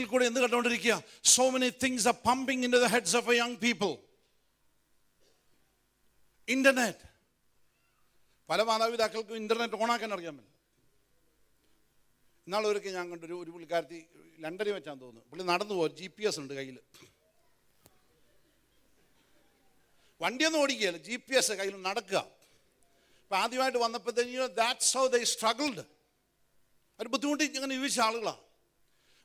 കൂടെ എന്ത് കണ്ടുകൊണ്ടിരിക്കുക? So many things are pumping into the heads of a young people. Internet. പല മാതാപിതാക്കൾക്കും internet ഓണാക്കാൻ അറിയാമല്ലോ. ഇന്നാൾ ഒരിക്കൽ ഞാൻ കണ്ടൊരു പുള്ളിക്കാരത്തി ലണ്ടനിൽ വെച്ചാന്ന് തോന്നുന്നു. പുള്ളി നടന്നു പോകും, GPS ഉണ്ട് കയ്യിൽ. വണ്ടിയൊന്നും ഓടിക്കുകയല്ല, GPS കയ്യിൽ നടക്കുക. അപ്പം ആദ്യമായിട്ട് വന്നപ്പോഴത്തേക്കും that's how they struggled. ഒരു ബുദ്ധിമുട്ടി ഇങ്ങനെ ജീവിച്ച ആളുകളാണ്.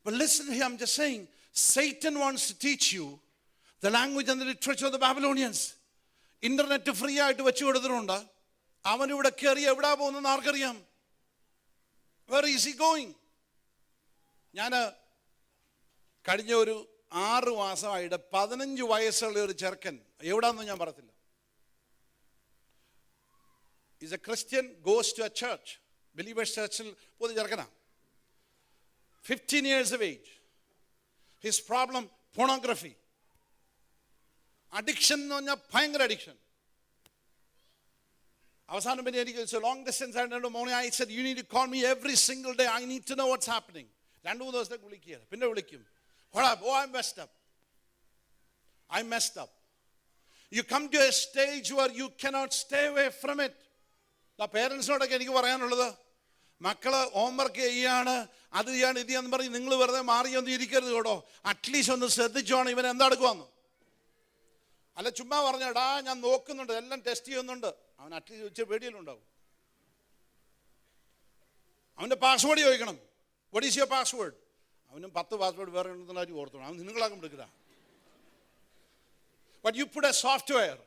But listen here, I'm just saying, Satan wants to teach you the language and the literature of the Babylonians. Internet free ആയിട്ട് വെച്ചു കൊടുത്തിട്ടുണ്ട്. അവനിവിടെ കയറി എവിടാ പോകുന്നതെന്ന് ആർക്കറിയാം? Where is he going? ഞാൻ കഴിഞ്ഞ ഒരു 6 മാസമായിട്ട് 15 വയസ്സുള്ള ഒരു ചെറുക്കൻ, എവിടാന്ന് ഞാൻ പറയത്തില്ല, is a Christian, goes to a church, believers churchil പോകുന്ന ചെറുക്കനാണ്. 15 years of age. His problem, pornography. Addiction എന്ന് പറഞ്ഞാൽ ഭയങ്കര അഡിക്ഷൻ. അവസാനം പിന്നെ എനിക്ക് ലോങ് ഡിസ്റ്റൻസ് ആയിട്ട് മോനെ I said you need to call me every single day. I need to know what's happening. 2-3 ദിവസത്തേക്ക് വിളിക്കുകയാണ്. പിന്നെ വിളിക്കും. I messed up. You come to a stage where you cannot stay away from it. പേരൻസിനോടൊക്കെ എനിക്ക് പറയാനുള്ളത്, മക്കള് homework ചെയ്യാണ്, അത് ചെയ്യാണ്, ഇത് ചെയ്യാന്ന് പറഞ്ഞ് നിങ്ങൾ വെറുതെ മാറിയൊന്നും ഇരിക്കരുത് കേട്ടോ. അറ്റ്ലീസ്റ്റ് ഒന്ന് ശ്രദ്ധിച്ചോണം ഇവൻ എന്താ എടുക്കുവാന്ന്. അല്ല ചുമ്മാ പറഞ്ഞടാ ഞാൻ നോക്കുന്നുണ്ട്, എല്ലാം ടെസ്റ്റ് ചെയ്യുന്നുണ്ട്. അവൻ അറ്റ്ലീസ്റ്റ് വെച്ച് പേടിയിലുണ്ടാവും. അവൻ്റെ പാസ്വേഡ് ചോദിക്കണം. What is your password? അവനും 10 പാസ്വേഡ് വേറെ ഉണ്ടെന്നായി ഓർത്തോണം. അവൻ നിങ്ങളാകും എടുക്കുക. But you put a software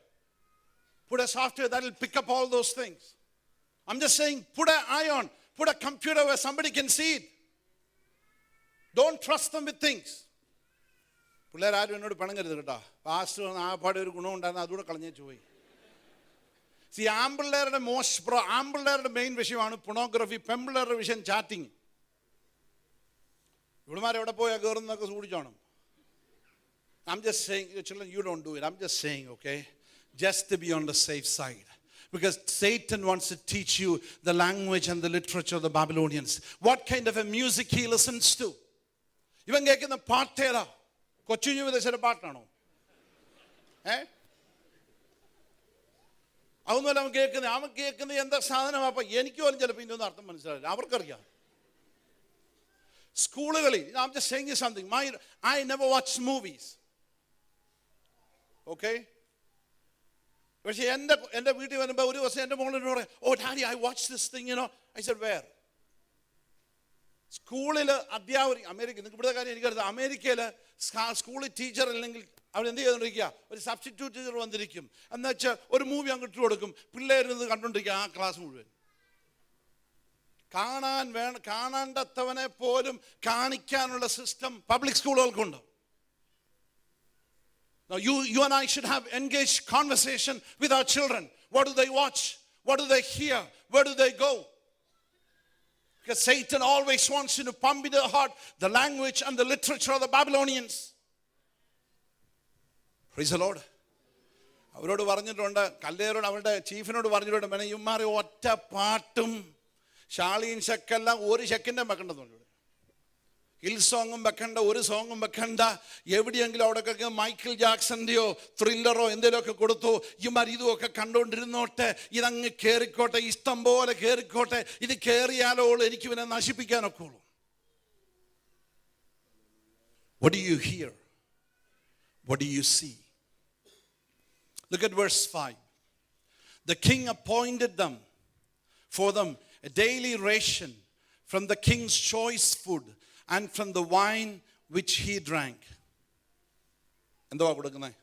that will pick up all those things. I'm just saying, put an eye on, put a computer where somebody can see it. Don't trust them with things. പിള്ളേരാരും എന്നോട് പണങ്ങരുത് കേട്ടോ. Pastor ആ പാടെ ഒരു ഗുണം ഉണ്ടായിരുന്നു, അതുകൂടെ കളഞ്ഞേച്ചു പോയി. ആമ്പിള്ളേരുടെ main വിഷയമാണ് പൊണോഗ്രഫി, പെമ്പിള്ളേരുടെ വിഷയം ചാറ്റിങ്. ഇവിടുമാരെവിടെ പോയാൽ കയറുന്നൊക്കെ സൂക്ഷിച്ചോണം. I'm just saying, children, you don't do it. I'm just saying, okay, just to be on the safe side. Because Satan wants to teach you the language and the literature of the Babylonians. What kind of a music he listens to? ഇവൻ കേൾക്കുന്ന പാട്ടേതാ? കൊച്ചു വിദേശ പാട്ടാണോ? അതൊന്നുമല്ല അവൻ കേൾക്കുന്നത് എന്താ സാധനമാ? അപ്പം എനിക്ക് പോലും ചിലപ്പോൾ ഇതിൻ്റെ ഒന്നും അർത്ഥം മനസ്സിലാവില്ല, അവർക്കറിയാം. സ്കൂളുകളിൽ I'm just saying you something. I never watch movies. Okay? പക്ഷേ എൻ്റെ വീട്ടിൽ വരുമ്പോൾ ഒരു ദിവസം എൻ്റെ മോളോട് പറയും, oh daddy I watch this thing you know. I said where? സ്കൂളിൽ അധ്യാപകർ, അമേരിക്ക, നിങ്ങൾക്ക് ഇവിടുത്തെ കാര്യം എനിക്കറിയാം. അമേരിക്കയിൽ സ്കൂളിൽ ടീച്ചർ ഇല്ലെങ്കിൽ അവരെന്ത് ചെയ്തുകൊണ്ടിരിക്കുക, ഒരു സബ്സ്റ്റിറ്റ്യൂട്ട് ടീച്ചർ വന്നിരിക്കും. എന്ന് വെച്ചാൽ ഒരു മൂവി അങ്ങ് ഇട്ട് കൊടുക്കും, പിള്ളേരിന്ന് കണ്ടുകൊണ്ടിരിക്കുക ആ ക്ലാസ് മുഴുവൻ. കാണാണ്ടത്തവനെ പോലും കാണിക്കാനുള്ള സിസ്റ്റം പബ്ലിക് സ്കൂളുകൾക്കുണ്ട്. Now you and I should have engaged conversation with our children. What do they watch? What do they hear? Where do they go? Because Satan always wants you to pump into the heart the language and the literature of the Babylonians. Praise the Lord. അവരോട് പറഞ്ഞിട്ടുണ്ട്, കല്ലേരോട് അവരുടെ ചീഫിനോട് പറഞ്ഞിട്ടുണ്ട്, വേണേ ഇവന്മാരെ ഒറ്റ പാട്ടും ഷാളിയും ഷെക്കെല്ലാം ഒരു ഷെക്കിൻ്റെ വെക്കേണ്ടതുണ്ട്. Hill സോങ്ങും വെക്കണ്ട, ഒരു സോങ്ങും വെക്കണ്ട. എവിടെയെങ്കിലും അവിടെയൊക്കെ മൈക്കിൾ ജാക്സന്റെയോ ത്രില്ലറോ എന്തെങ്കിലുമൊക്കെ കൊടുത്തു. ഇവന്മാർ ഇതുമൊക്കെ കണ്ടുകൊണ്ടിരുന്നോട്ടെ, ഇതങ്ങ് കയറിക്കോട്ടെ, ഇഷ്ടം പോലെ കയറിക്കോട്ടെ. ഇത് കയറിയാലോ എനിക്ക് ഇവനെ നശിപ്പിക്കാനൊക്കെ ഉള്ളൂ. What do you hear? What do you see? Look at verse 5. The king appointed for them a daily ration from the king's choice food and from the wine which he drank. എന്തുവാ കൊടുക്കുന്നത്?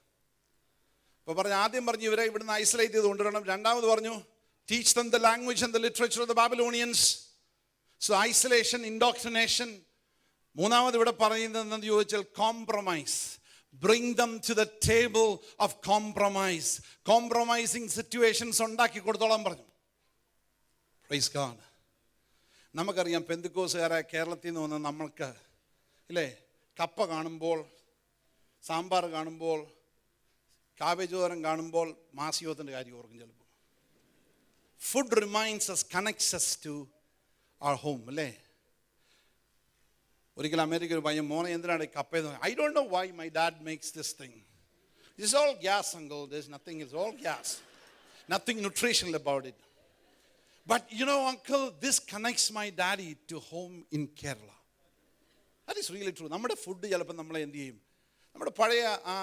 അപ്പോൾ പറഞ്ഞു, ആദ്യം പറഞ്ഞു ഇവരെ ഇവിടുന്ന് isolate ചെയ്ത് കൊണ്ടുവരണം. രണ്ടാമത് പറഞ്ഞു teach them the language and the literature of the Babylonians. So isolation, indoctrination. മൂന്നാമത് ഇവിടെ പറയുന്നതെന്ന് ചോദിച്ചാൽ compromise. Bring them to the table of compromise. Compromising situations ഉണ്ടാക്കി കൊടുത്തോളാൻ പറഞ്ഞു. Praise God. നമുക്കറിയാം പെന്തക്കോസുകാരായ കേരളത്തിൽ നിന്ന് വന്ന് നമ്മൾക്ക് ഇല്ലേ, കപ്പ കാണുമ്പോൾ, സാമ്പാർ കാണുമ്പോൾ, കാബേജ് തോരൻ കാണുമ്പോൾ മാസിയോത്തിൻ്റെ കാര്യം ഓർക്കും ചിലപ്പോൾ. Food reminds us, connects us to our home, അല്ലേ? ഒരിക്കൽ അമേരിക്ക ഒരു പയ്യൻ മോനെ എന്തിനാണ് കപ്പയെന്ന്, I don't know why my dad makes this thing. It's all gas, uncle. There's nothing, it's all gas. Nothing nutritional about it. But you know, uncle, this connects my daddy to home in Kerala. That is really true. നമ്മുടെ food ചിലപ്പോൾ നമ്മളെ എന്ത് ചെയ്യും, നമ്മുടെ പഴയ ആ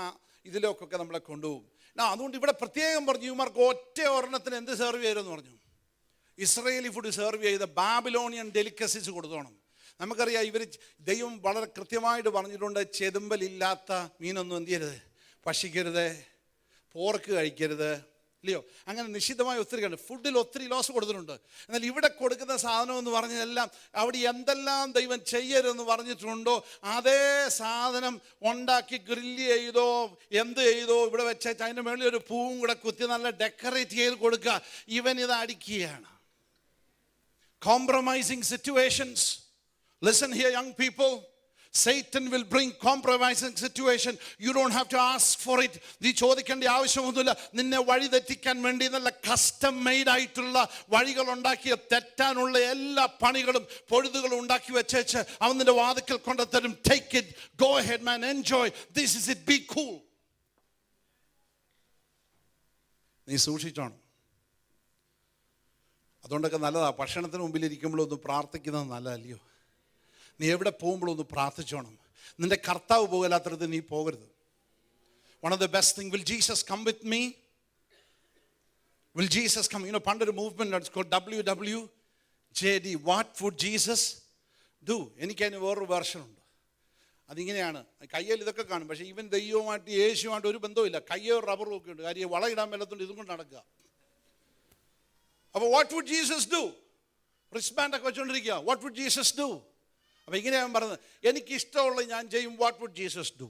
ഇതിലൊക്കെ നമ്മളെ കൊണ്ടുപോകും. അതുകൊണ്ട് ഇവിടെ പ്രത്യേകം പറഞ്ഞു, ഇവർക്ക് ഒറ്റ ഒരെണ്ണത്തിന് എന്ത് സെർവ് ചെയ്തെന്ന് പറഞ്ഞു, ഇസ്രയേലി ഫുഡ് സെർവ് ചെയ്ത് ബാബിലോണിയൻ ഡെലിക്കസീസ് കൊടുത്തോണം. നമുക്കറിയാം, ഇവർ ദൈവം വളരെ കൃത്യമായിട്ട് പറഞ്ഞിട്ടുണ്ട്, ചെതുമ്പലില്ലാത്ത മീനൊന്നും എന്ത് ചെയ്യരുത്, ഭക്ഷിക്കരുത്, പോർക്ക് കഴിക്കരുത്, ഇല്ലയോ? അങ്ങനെ നിശ്ചിതമായ ഒത്തിരി കണ്ട് ഫുഡിൽ ഒത്തിരി ലോസ് കൊടുത്തിട്ടുണ്ട്. എന്നാൽ ഇവിടെ കൊടുക്കുന്ന സാധനം എന്ന് പറഞ്ഞതെല്ലാം അവിടെ എന്തെല്ലാം ദൈവം ചെയ്യരുതെന്ന് പറഞ്ഞിട്ടുണ്ടോ അതേ സാധനം ഉണ്ടാക്കി ഗ്രില്ല് ചെയ്തോ എന്ത് ചെയ്തോ ഇവിടെ വെച്ച് അതിൻ്റെ മേളിൽ ഒരു പൂവും കൂടെ കുത്തി നല്ല ഡെക്കറേറ്റ് ചെയ്ത് കൊടുക്കുക. ഇവൻ ഇത് അടിക്കുകയാണ്. Compromising situations. Listen here, young people. Satan will bring compromising situation. You don't have to ask for it. നീ ചോദിക്കേണ്ട ആവശ്യമൊന്നുമില്ല. നിന്നെ വഴി തെറ്റിക്കാൻ വേണ്ടി നല്ല കസ്റ്റം മെയ്ഡ് ആയിട്ടുള്ള വഴികൾ ഉണ്ടാക്കിയ തെറ്റാനുള്ള എല്ലാ പണികളും പൊഴുതുകളും ഉണ്ടാക്കി വെച്ചേച്ച് അവൻ നിന്റെ വാതിക്കൽ കൊണ്ടുത്തരും. Take it, go ahead man, enjoy. This is it, be cool. നീ സൂക്ഷിച്ചോണം. അതുകൊണ്ടൊക്കെ നല്ലതാ, ഭക്ഷണത്തിന് മുമ്പിലിരിക്കുമ്പോഴൊന്ന് പ്രാർത്ഥിക്കുന്നത് നല്ലതല്ലയോ? നീ എവിടെ പോകുമ്പോഴൊന്ന് പ്രാർത്ഥിച്ചോണം. നിന്റെ കർത്താവ് പോകലാത്തടത്ത് നീ പോകരുത്. One of the best thing, will Jesus come with me? Will Jesus come? You know, പണ്ടൊരു movement it's called WWJD. What would Jesus do? എനിക്കതിന് വേറൊരു വേർഷൻ ഉണ്ട്. അതിങ്ങനെയാണ്, കയ്യിൽ ഇതൊക്കെ കാണും, പക്ഷേ ഇവൻ ദൈവവുമായിട്ട് യേശുമായിട്ട് ഒരു ബന്ധവുമില്ല. കയ്യോ റബ്ബറും ഒക്കെ ഉണ്ട്, കാര്യം വളയിടാൻ മേലത്തുണ്ട്, ഇതും കൊണ്ട് നടക്കുക. അപ്പോൾ what would Jesus do? റിസ്ബാൻഡ് ഒക്കെ വെച്ചുകൊണ്ടിരിക്കുക. What would Jesus do? അപ്പം ഇങ്ങനെയാണ് പറഞ്ഞത്, എനിക്കിഷ്ടമുള്ള ഞാൻ ചെയ്യും. What would Jesus do?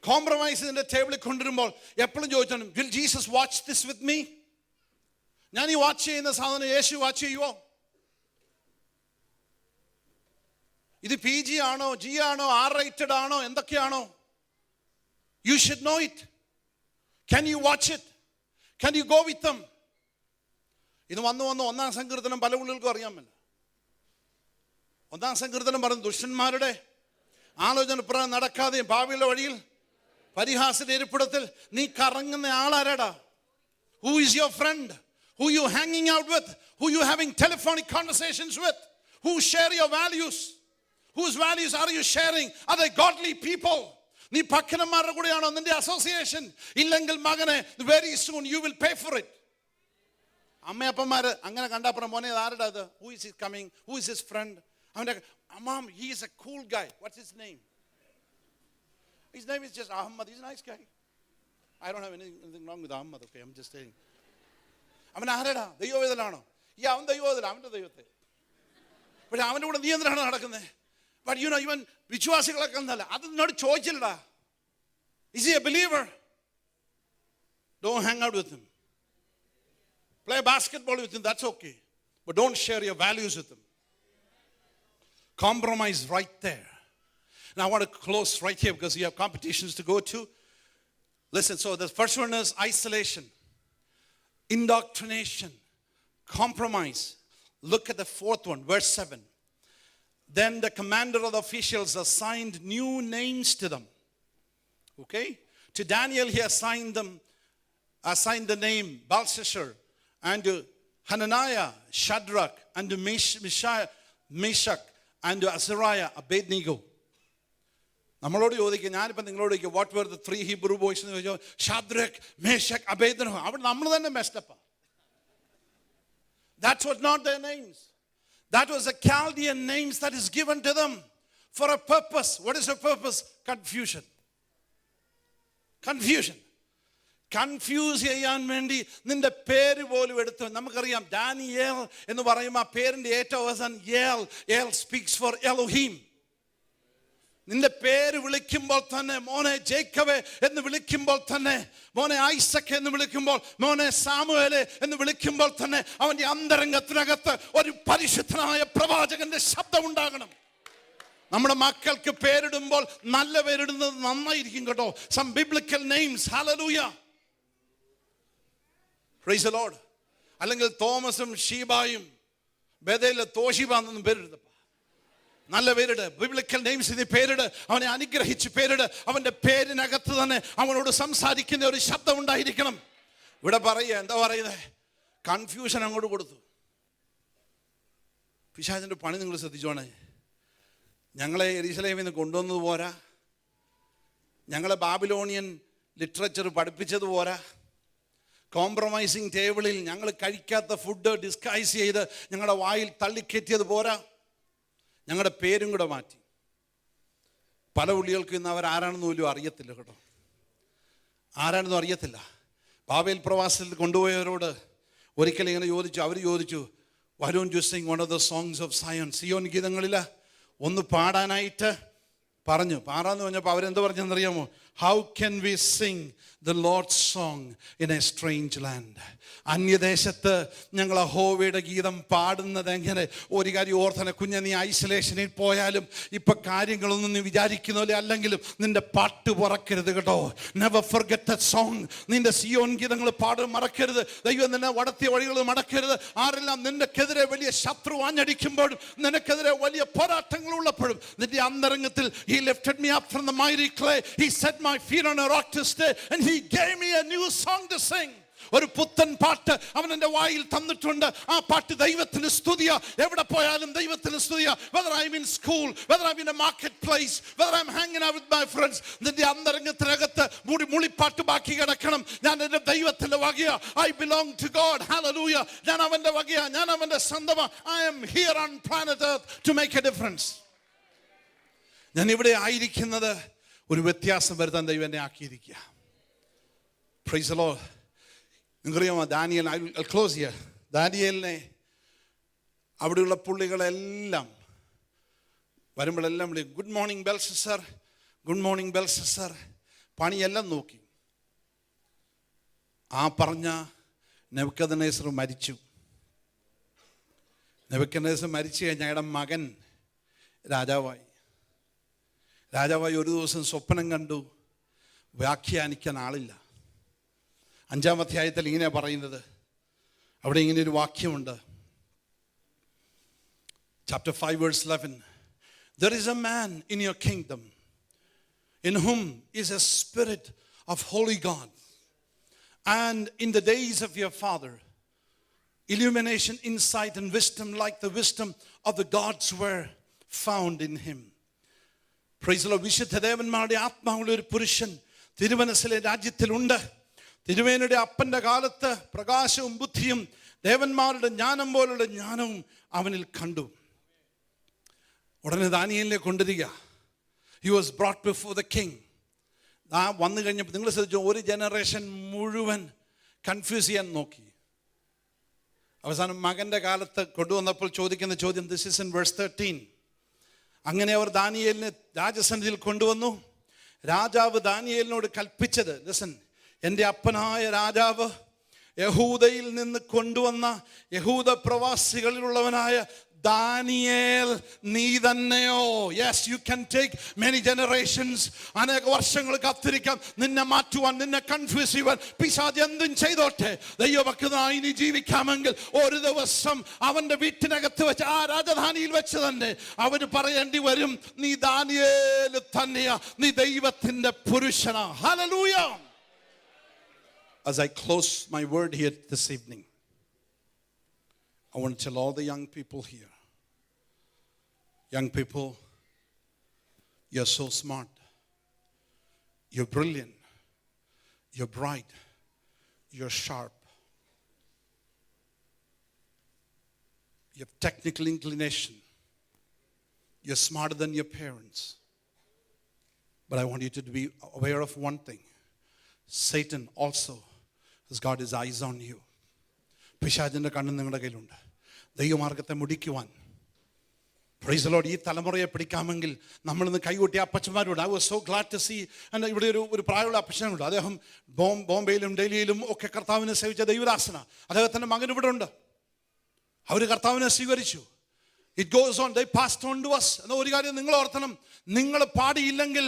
കോംപ്രമൈസിന്റെ ടേബിളിൽ കൊണ്ടുവരുമ്പോൾ എപ്പോഴും ചോദിച്ചാണ്, will Jesus watch this with me? ഞാൻ ഈ വാച്ച് ചെയ്യുന്ന സാധനം യേശു വാച്ച് ചെയ്യുമോ? ഇത് PG ആണോ, G ആണോ, R-rated ആണോ, എന്തൊക്കെയാണോ? You should know it. Can you watch it? Can you go with them? ഇത് വന്നു ഒന്നാം സങ്കീർത്തനം പല ഉള്ളിൽക്കും അറിയാമല്ലോ. ഒന്നാം സങ്കീർത്തനം പറഞ്ഞു, ദുഷ്ടന്മാരുടെ ആലോചന പ്രകാരം നടക്കാതെയും ഭാവിയുടെ വഴിയിൽ പരിഹാസത്തിന്റെ ഇരിപ്പിടത്തിൽ നീ കറങ്ങുന്ന ആളാരാടാ? Who is your friend? Who you hanging out with? Who you having telephonic conversations with? Who share your values? Whose values are you sharing? Are they godly people? നീ ഭക്തന്മാരുടെ കൂടെയാണോ നിന്റെ അസോസിയേഷൻ? ഇല്ലെങ്കിൽ മകനെ, very soon you will pay for it. അമ്മയപ്പന്മാർ അങ്ങനെ കണ്ടപ്പുറം, മോനെ ആരുടെ അത്? Who is he coming? Who is his friend? അവൻ്റെ mom, he is a cool guy. What's his name? His name is just Ahmad. He's a nice guy. I don't have anything wrong with Ahmad, okay? I'm just saying. അവൻ ആരടാ? ദൈവവേദനാണോ? അവൻ ദൈവവേദന, അവൻ്റെ ദൈവത്തെ. പക്ഷെ അവൻ്റെ കൂടെ നീ എന്തിനാണ് നടക്കുന്നത്? But you know, ഇവൻ വിശ്വാസികളൊക്കെ എന്നല്ല, അത് നിന്നോട് ചോദിച്ചില്ലടാ. Is he a believer? Don't hang out with him. Play basketball with him, that's okay. But don't share your values with him. Compromise right there. Now I want to close right here because we have competitions to go to. Listen, so the first one is isolation, indoctrination, compromise. Look at the fourth one, verse 7. Then the commander of the officials assigned new names to them. Okay? To Daniel he assigned the name Belshazzar, and to Hananiah, Shadrach, and to Meshach, and to Azariah, Abednego. നമ്മളോട് ചോദിക്കുക, ഞാനിപ്പോൾ നിങ്ങളോട് ചോദിക്കുക, what were the three Hebrew boys എന്ന് ചോദിച്ചോ? Shadrach, Meshach, Abednego. അവിടെ നമ്മൾ തന്നെ മെസ്റ്റപ്പാ. That's what not their names. That was a Chaldean names that is given to them for a purpose. What is the purpose? Confusion. Confuse ചെയ്യാൻ വേണ്ടി നിന്റെ പേര് പോലും എടുത്തു. നമുക്കറിയാം, ഡാനിയേൽ എന്ന് പറയുമ്പോൾ ആ പേരിന്റെ ഏറ്റവും അവസാനം യേൽ സ്പീക്സ് ഫോർ എലോഹീം. നിന്റെ പേര് വിളിക്കുമ്പോൾ തന്നെ, മോനെ ജേക്കബ് എന്ന് വിളിക്കുമ്പോൾ തന്നെ, മോനെ ഐസക് എന്ന് വിളിക്കുമ്പോൾ, മോനെ സാമുവേല് എന്ന് വിളിക്കുമ്പോൾ തന്നെ അവന്റെ അന്തരംഗത്തിനകത്ത് ഒരു പരിശുദ്ധനായ പ്രവാചകന്റെ ശബ്ദം ഉണ്ടാകണം. നമ്മുടെ മക്കൾക്ക് പേരിടുമ്പോൾ നല്ല പേരിടുന്നത് നന്നായിരിക്കും കേട്ടോ. Some biblical names. Hallelujah. Praise the Lord. അല്ലെങ്കിൽ തോമസും ഷീബായും ബേഥേലിലെ തോഷിബാന്നൊന്നും പേരെടുത്തപ്പ. നല്ല പേരിട്, ബിബ്ലിക്കൽ നെയിംസ് നീ പേരിട്, അവനെ അനുഗ്രഹിച്ച് പേരിട്. അവന്റെ പേരിനകത്ത് തന്നെ അവനോട് സംസാരിക്കുന്ന ഒരു ശബ്ദം ഉണ്ടായിരിക്കണം. ഇവിടെ പറയുക എന്താ പറയുന്നത്, കൺഫ്യൂഷൻ അങ്ങോട്ട് കൊടുത്തു. പിശാചിന്റെ പണി നിങ്ങൾ ശ്രദ്ധിച്ചോണേ. ഞങ്ങളെ യെരൂശലേമിൽ നിന്ന് കൊണ്ടുവന്നത് പോരാ, ഞങ്ങളെ ബാബിലോണിയൻ ലിറ്ററേച്ചർ പഠിപ്പിച്ചത് പോരാ, കോംപ്രമൈസിങ് ടേബിളിൽ ഞങ്ങൾ കഴിക്കാത്ത ഫുഡ് ഡിസ്കൈസ് ചെയ്ത് ഞങ്ങളുടെ വായിൽ തള്ളിക്കയറ്റിയത് പോരാ, ഞങ്ങളുടെ പേരും കൂടെ മാറ്റി. പല പുള്ളികൾക്കും ഇന്ന് അവരാരാണെന്ന് പോലും അറിയത്തില്ല കേട്ടോ, ആരാണെന്നും അറിയത്തില്ല. ബാബേൽ പ്രവാസത്തിൽ കൊണ്ടുപോയവരോട് ഒരിക്കലും ഇങ്ങനെ ചോദിച്ചു, അവർ ചോദിച്ചു, why don't you sing one of the songs of Zion? Zion ഗീതങ്ങളിൽ ഒന്ന് പാടാനായിട്ട് പറഞ്ഞു. പാടാന്ന് പറഞ്ഞപ്പോൾ അവരെന്ത് പറഞ്ഞെന്നറിയാമോ? How can we sing the Lord's song in a strange land? അന്യദേശത്ത് ഞങ്ങൾ യഹോവയുടെ ഗീതം പാടുന്നത് എങ്ങനെ? ഒരു കാര്യം ഓർത്തനെ കുഞ്ഞെ, നീ ഐസൊലേഷനിൽ പോയാലും ഇപ്പം കാര്യങ്ങളൊന്നും നീ വിചാരിക്കുന്ന പോലെ അല്ലെങ്കിലും നിന്റെ പാട്ട് മറക്കരുത് കേട്ടോ. Never forget that song. നിന്റെ സിയോൻ ഗീതങ്ങൾ പാടും മറക്കരുത്. ദൈവം നിന്നെ നടത്തിയ വഴികൾ മടക്കരുത്. ആരെല്ലാം നിനക്കെതിരെ വലിയ ശത്രു ആഞ്ഞടിക്കുമ്പോഴും നിനക്കെതിരെ വലിയ പോരാട്ടങ്ങൾ ഉള്ളപ്പോഴും നിന്റെ അന്തരംഗത്തിൽ he lifted me up from the mighty clay, he set my feet on a rock to stay, and he gave me a new song to sing. ഒരു പുത്തൻ പാട്ട് അവൻ എൻ്റെ വായിൽ തന്നിട്ടുണ്ട്. ആ പാട്ട് ദൈവത്തിന് സ്തുതിയ. എവിടെ പോയാലും ദൈവത്തിന് സ്തുതിയ. Whether I'm in school, whether I'm in a marketplace, whether I'm hanging out with my friends, നിന്റെ അന്തരംഗത്തിനകത്ത് മുളിപ്പാട്ട് ബാക്കി കിടക്കണം. ഞാൻ എൻ്റെ ദൈവത്തിൻ്റെ വകയാ. I belong to God. Hallelujah. ഞാൻ അവൻ്റെ വകയാ, ഞാൻ അവൻ്റെ സ്വന്തമാ. I am here on planet Earth to make a difference. ഞാൻ ഇവിടെ ആയിരിക്കുന്നത് ഒരു വ്യത്യാസം വരുത്താൻ ദൈവം എന്നെ ആക്കിയിരിക്കുക. Praise the Lord. നിങ്ങൾക്കറിയാമോ ദാനിയേൽ, I'll close here. ദാനിയേലിനെ അവിടെയുള്ള പുള്ളികളെല്ലാം വരുമ്പോഴെല്ലാം വിളിക്കും, ഗുഡ് മോർണിംഗ് ബെൽഷസ്സർ, ഗുഡ് മോർണിംഗ് ബെൽഷസ്സർ. പണിയെല്ലാം നോക്കി. ആ പറഞ്ഞ നെബൂഖദ്നേസർ മരിച്ചു. നെബൂഖദ്നേസർ മരിച്ചു കഴിഞ്ഞാൽ അയാളുടെ മകൻ രാജാവായി. ഒരു ദിവസം സ്വപ്നം കണ്ടു. വ്യാഖ്യാനിക്കാൻ ആളില്ല. 5-ാം അധ്യായത്തിൽ ഇങ്ങനെയാണ് പറയുന്നത്. അവിടെ ഇങ്ങനെ ഒരു വാക്യമുണ്ട്. Chapter 5 verse 11. There is a man in your kingdom in whom is a spirit of holy God, and in the days of your father illumination, insight and wisdom like the wisdom of the gods were found in him. Praise the Lord. വിശുദ്ധ ദേവന്മാരുടെ ആത്മാവുള്ള ഒരു പുരുഷൻ തിരുമനസ്സിലെ രാജ്യത്തിലുണ്ട്. തിരുമേനിയുടെ അപ്പൻ്റെ കാലത്ത് പ്രകാശവും ബുദ്ധിയും ദേവന്മാരുടെ ജ്ഞാനം പോലുള്ള ജ്ഞാനവും അവനിൽ കണ്ടു. ഉടനെ ദാനിയേലിനെ കൊണ്ടുവരിക. He was brought before the king. ആ വന്നു കഴിഞ്ഞപ്പോൾ നിങ്ങൾ ശ്രദ്ധിച്ചു, ഒരു ജനറേഷൻ മുഴുവൻ കൺഫ്യൂസ് ചെയ്യാൻ നോക്കി. അവസാനം മകൻ്റെ കാലത്ത് കൊണ്ടുവന്നപ്പോൾ ചോദിക്കുന്ന ചോദ്യം, this is in verse 13. അങ്ങനെ അവർ ദാനിയേലിനെ രാജസന്നിധിയിൽ കൊണ്ടുവന്നു. രാജാവ് ദാനിയേലിനോട് കൽപ്പിച്ചത്, ലിസൺ, എൻ്റെ അപ്പനായ രാജാവ് യഹൂദയിൽ നിന്ന് കൊണ്ടുവന്ന യഹൂദ പ്രവാസികളിലുള്ളവനായ ദാനിയേൽ നീ തന്നെയോ? Yes, you can take many generations. അനേക വർഷങ്ങൾ കാത്തിരിക്കാം. നിന്നെ മാറ്റുവാൻ, നിന്നെ കൺഫ്യൂസ് ചെയ്യുവാൻ പിശാച് എന്തും ചെയ്തോട്ടെ. ദൈവഭക്തനായി നീ ജീവിക്കാമെങ്കിൽ ഒരു ദിവസം അവന്റെ വീട്ടിനകത്ത് വെച്ച്, ആ രാജധാനിയിൽ വെച്ച് തന്നെ അവന് പറയേണ്ടി വരും, നീ ദാനിയേൽ തന്നെയാ, നീ ദൈവത്തിന്റെ പുരുഷനാ. Hallelujah. As I close my word here this evening, I want to tell all the young people here, young people, you're so smart, you're brilliant, you're bright, you're sharp, you have technical inclination, you're smarter than your parents. But I want you to be aware of one thing. Satan also has got his eyes on you. പിശാചിൻ്റെ കണ്ണ് നിങ്ങളുടെ കയ്യിലുണ്ട്. ദൈവമാർഗത്തെ മുടിക്കുവാൻ. Praise the lord. ഈ തലമുറയെ പിടിക്കാമെങ്കിൽ നമ്മളിന്ന് കൈകൊട്ടിയ അപ്പച്ചന്മാരോട്, I was so glad to see. ഇവിടെ ഒരു പ്രായമുള്ള അപ്പച്ചനുണ്ട്. അദ്ദേഹം ബോംബെയിലും ഡൽഹിയിലും ഒക്കെ കർത്താവിനെ സേവിച്ച ദൈവദാസന. അദ്ദേഹത്തിൻ്റെ മകൻ ഇവിടെ ഉണ്ട്. അവർ കർത്താവിനെ സ്വീകരിച്ചു. It goes on, they passed on to us. എന്ന ഒരു കാര്യം നിങ്ങൾ ഓർത്തണം, നിങ്ങൾ പാടിയില്ലെങ്കിൽ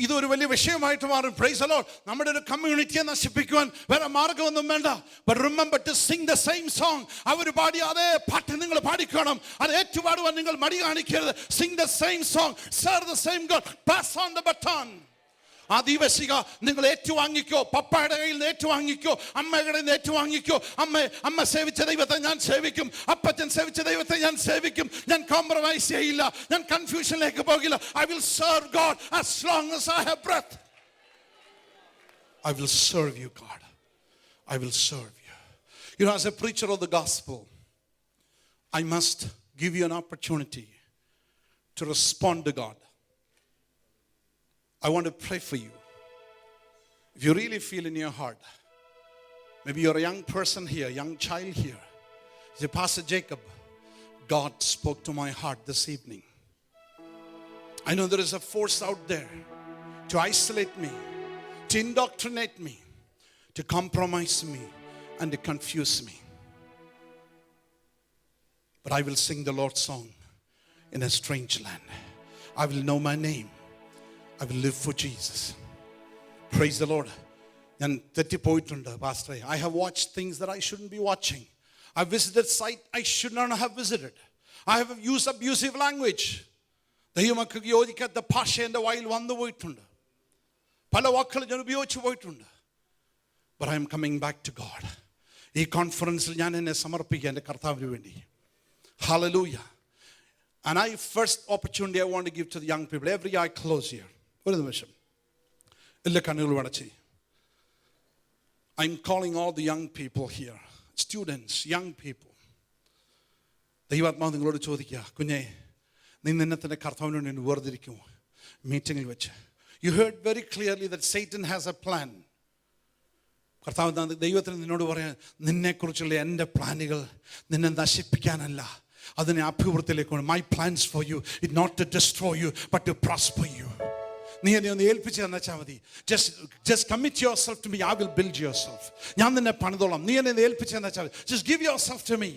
ഇതൊരു വലിയ വിഷയമായിട്ട് മാറും. Price the Lord. നമ്മുടെ ഒരു കമ്മ്യൂണിറ്റിയെ നശിപ്പിക്കുവാൻ വേറെ മാർഗമൊന്നും വേണ്ട. But remember to sing the same song. അവർ പാടിയ അതേ പാട്ട് നിങ്ങൾ പാടിക്കണം. അത് ഏറ്റുപാടുവാൻ നിങ്ങൾ മടി കാണിക്കരുത്. Sing the same song, serve the same God, pass on the baton. ആദിവാസിക നിങ്ങൾ ഏറ്റുവാങ്ങിക്കോ. പപ്പയുടെ കയ്യിൽ നിന്ന് ഏറ്റുവാങ്ങിക്കോ. അമ്മയുടെ കയ്യിൽ നിന്ന് ഏറ്റുവാങ്ങിക്കോ. അമ്മ സേവിച്ച ദൈവത്തെ ഞാൻ സേവിക്കും. അപ്പച്ചൻ സേവിച്ച ദൈവത്തെ ഞാൻ സേവിക്കും. ഞാൻ കോംപ്രമൈസ് ചെയ്യില്ല. ഞാൻ കൺഫ്യൂഷനിലേക്ക് പോകില്ല. I will serve God as long as I have breath. I will serve you, God. I will serve you. You know, as a preacher of the gospel, I must give you an opportunity to respond to God. I want to pray for you. If you really feel in your heart, maybe you're a young person here, young child here. Say, Pastor Jacob, God spoke to my heart this evening. I know there is a force out there to isolate me, to indoctrinate me, to compromise me, and to confuse me. But I will sing the Lord's song in a strange land. I will know my name. I will live for Jesus. Praise the Lord. ഞാൻ തെറ്റിപ്പോയിട്ടുണ്ട് പാസ്റ്ററെ. I have watched things that I shouldn't be watching. I visited site I should not have visited. I have used abusive language. ദൈവമക്കൾക്ക് യോജിക്കാത്ത ഭാഷ എൻ്റെ വായിൽ വന്നു പോയിട്ടുണ്ട്. പല വാക്കുകൾ ഞാൻ ഉപയോഗിച്ചു പോയിട്ടുണ്ട്. But I am coming back to God. ഈ കോൺഫറൻസിൽ ഞാൻ എന്നെ സമർപ്പിക്കുക എൻ്റെ കർത്താവിന് വേണ്ടി. Hallelujah. And first opportunity I want to give to the young people. Every eye close here. ഒരു നിമിഷം എല്ലാ കണ്ണുകളും അടച്ച്. I'm calling all the young people here, students, young people. ദൈവാത്മാവ് നിങ്ങളോട് ചോദിക്കുക, കുഞ്ഞേ നീ നിന്നെ തന്നെ കർത്താവിന് വേണ്ടി വേർതിരിക്കുമോ? മീറ്റിങ്ങിൽ വെച്ച് you heard very clearly that Satan has a plan. കർത്താവ് ദൈവത്തിന് നിന്നോട് പറയാൻ, നിന്നെക്കുറിച്ചുള്ള എൻ്റെ പ്ലാനുകൾ നിന്നെ നശിപ്പിക്കാനല്ല, അതിനെ അഭിവൃദ്ധിയിലേക്കാണ്. My plans for you is not to destroy you but to prosper you. നീ എന്നെ ഒന്ന് ഏൽപ്പിച്ച് തന്നാച്ചാൽ മതി. Just commit yourself to me. I will build yourself. ഞാൻ നിന്നെ പണിതോളാം. നീ എന്നെ ഏൽപ്പിച്ച് തന്നാച്ചാൽ മതി. Just give yourself to me.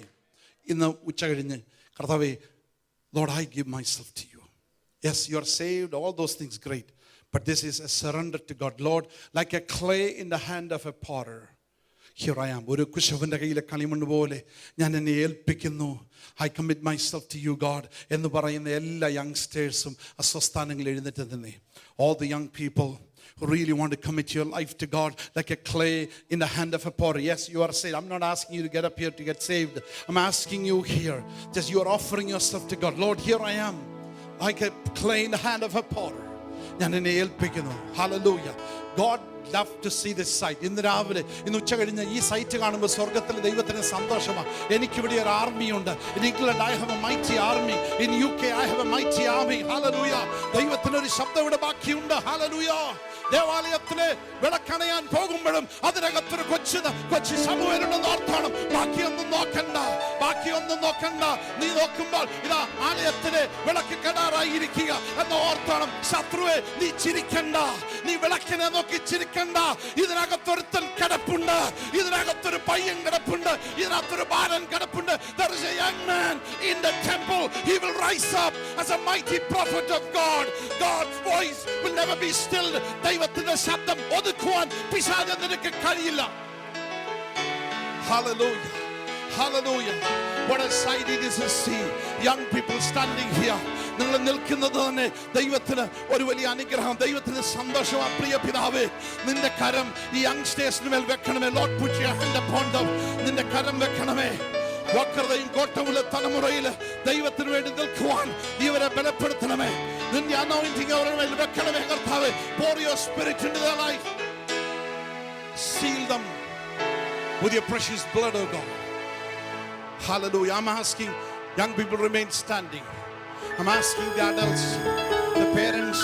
ഇന്ന് ഉച്ച കഴിഞ്ഞ് കർത്താവേ, Lord, I give myself to you. Yes, you are saved, all those things, great. But this is a surrender to God. Lord, like a clay in the hand of a potter, here I am. ഒരു കുശവന്റെ കയ്യിലെ കളിമണ്ണ് പോലെ ഞാൻ എന്നെ ഏൽപ്പിക്കുന്നു. I commit myself to you, God. എന്ന് പറയുന്ന എല്ലാ യങ്സ്റ്റേഴ്സും അസ്വസ്ഥാനങ്ങളിൽ എഴുന്നേറ്റ് തന്നെ. All the young people who really want to commit your life to God like a clay in the hand of a potter. Yes, you are saved. I'm not asking you to get up here to get saved. I'm asking you here, just you are offering yourself to God. Lord, here I am, like a clay in the hand of a potter. ഞാൻ എന്നെ ഏൽപ്പിക്കുന്നു. Hallelujah. God love to see this site. ഇന്ന് രാവിലെ ഇന്ന് ഉച്ച കഴിഞ്ഞ് ഈ site കാണുമ്പോൾ സ്വർഗത്തിലെ ദൈവത്തിന് സന്തോഷമാണ്. എനിക്കിവിടെ ഒരു ആർമിയുണ്ട്. In England I have a mighty army. In UK I have a mighty army. Hallelujah. ദൈവത്തിനൊരു ശബ്ദം ഇവിടെ ബാക്കിയുണ്ട്. Hallelujah. ദേവാലയത്തിലെ വിളക്കണയാൻ പോകുമ്പോഴും അതിനകത്തൊരു കൊച്ചു സമൂഹമുണ്ടെന്ന് ഓർക്കണം. ബാക്കിയൊന്നും നോക്കണ്ട. നീ നോക്കുമ്പോൾ ഇതാ ആലയത്തിലെ വിളക്ക് കെടാറായിരിക്കുക എന്ന് ഓർക്കണം. ശത്രുവെ, നീ ചിരിക്കണ്ട. നീ വിളക്കിനെ നോക്കി ചിരിക്കണ്ട. ഇതിനകത്തൊരുത്തൻ കിടപ്പുണ്ട്. ഇതിനകത്തൊരു പയ്യൻ കിടപ്പുണ്ട്. ഇതിനകത്തൊരു ബാലൻ കിടപ്പുണ്ട്. There is a young man in the temple. He will rise up as a mighty prophet of God. God's voice will never be stilled. ദൈവത്തിന്റെ ശബ്ദം ഒതുക്കുവാൻ പിശാചിന് നിനക്ക് കഴിയില്ല. Hallelujah. Hallelujah. What a sight it is to see young people standing here. നിങ്ങൾ നിൽക്കുന്നത് തന്നെ ദൈവത്തിന് ഒരു വലിയ അനുഗ്രഹം, ദൈവത്തിന് സന്തോഷം. പ്രിയ പിതാവേ, നിന്റെ കരം ഈ യങ്സ്റ്റേഴ്സിന് മേൽ വെക്കണമേ. Lord, put your hand upon them. നിന്റെ കരം വെക്കണമേ. വക്രതയും കോട്ടമുള്ള തലമുറയിൽ ദൈവത്തിന് വേണ്ടി നിൽക്കുവാൻ ഇവരെ ബലപ്പെടുത്തണമേ. നിന്റെ anointing അവരുടെ മേൽ വെക്കണമേ കർത്താവേ. Pour your spirit into their life. Seal them with your precious blood, oh God. Hallelujah. I'm asking young people remain standing. I'm asking the adults, the parents.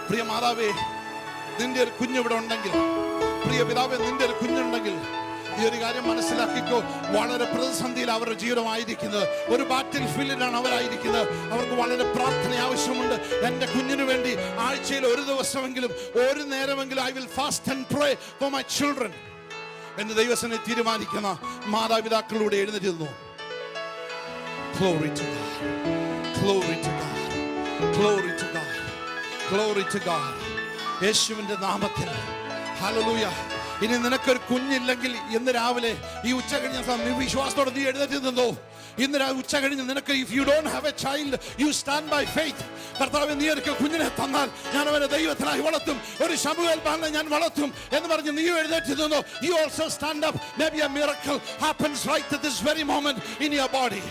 പ്രിയ മാതാവേ, നിന്റെ ഒരു കുഞ്ഞിവിടെ ഉണ്ടെങ്കിൽ, പ്രിയ പിതാവേ, നിന്റെ ഒരു കുഞ്ഞുണ്ടെങ്കിൽ ഈ ഒരു കാര്യം മനസ്സിലാക്കിക്കോ. വളരെ പ്രതിസന്ധിയിൽ അവരുടെ ജീവിതമായിരിക്കുന്നത്, ഒരു ബാറ്റിൽ ഫീൽഡിലാണ് അവരായിരിക്കുന്നത്. അവർക്ക് വളരെ പ്രാർത്ഥന ആവശ്യമുണ്ട്. എൻ്റെ കുഞ്ഞിന് വേണ്ടി ആഴ്ചയിൽ ഒരു ദിവസമെങ്കിലും, ഒരു നേരമെങ്കിലും I will fast and pray for my children എന്ന് ദൈവസനെ തീരുമാനിക്കുന്ന മാതാപിതാക്കളിലൂടെ എഴുന്നേറ്റുന്നു. Glory to God. Glory to God. Glory to God. Glory to God. യേശുവിന്റെ നാമത്തിൽ. ഹല്ലേലൂയ. ഇനി നിനക്കൊരു കുഞ്ഞില്ലെങ്കിൽ ഇന്ന് രാവിലെ ഈ ഉച്ച കഴിഞ്ഞ വിശ്വാസത്തോടെ നീ എഴുന്നേറ്റ് നിന്നോ. ഇന്ന് ഉച്ച കഴിഞ്ഞ് നിനക്ക് if you don't have a child you stand by faith. കർത്താവേ, നീ എനിക്ക് കുഞ്ഞിനെ തന്നാൽ ഞാൻ അവനെ ദൈവത്തിനായി വളർത്തും, ഒരു ശമൂവേൽ ബാലനെ ഞാൻ വളർത്തും എന്ന് പറഞ്ഞ് നീ എഴുന്നേറ്റ് നിന്നോ. You also stand up. Maybe a miracle happens right at this very moment in your body.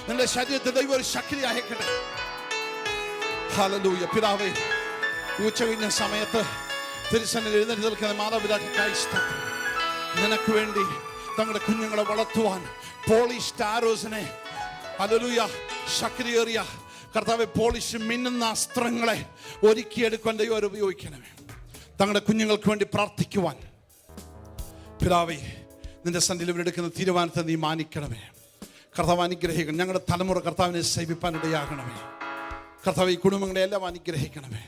നിന്റെ ശരീരത്തിൽ ദൈവം ഒരു ശക്തി അയക്കട്ടെ. ഹല്ലേലൂയ. പിതാവേ, ഉച്ച കഴിഞ്ഞ സമയത്ത് തിരുസന്നിധിയിൽ എഴുന്നേറ്റ് നിൽക്കുന്ന മാതാപിതാക്കൾക്കായി സ്തോത്രം. നിനക്ക് വേണ്ടി തങ്ങളുടെ കുഞ്ഞുങ്ങളെ വളർത്തുവാൻ പോളിഷ്ഡ് ആരോസിനെ, ഹല്ലേലൂയ, ശക്തിയേറിയ കർത്താവെ, പോളിഷ് മിന്നുന്ന അസ്ത്രങ്ങളെ ഒരുക്കിയെടുക്കാൻ ദൈവം ഉപയോഗിക്കണമേ. തങ്ങളുടെ കുഞ്ഞുങ്ങൾക്ക് വേണ്ടി പ്രാർത്ഥിക്കുവാൻ പിതാവേ, നിന്റെ സന്നിധിയിൽ ഇവരെടുക്കുന്ന തീരുമാനത്തെ നീ മാനിക്കണമേ. കർത്താവ് അനുഗ്രഹിക്കണം. ഞങ്ങളുടെ തലമുറ കർത്താവിനെ സേവിപ്പാനിടയാകണമേ. കർത്താവ് ഈ കുടുംബങ്ങളെ എല്ലാം അനുഗ്രഹിക്കണമേ.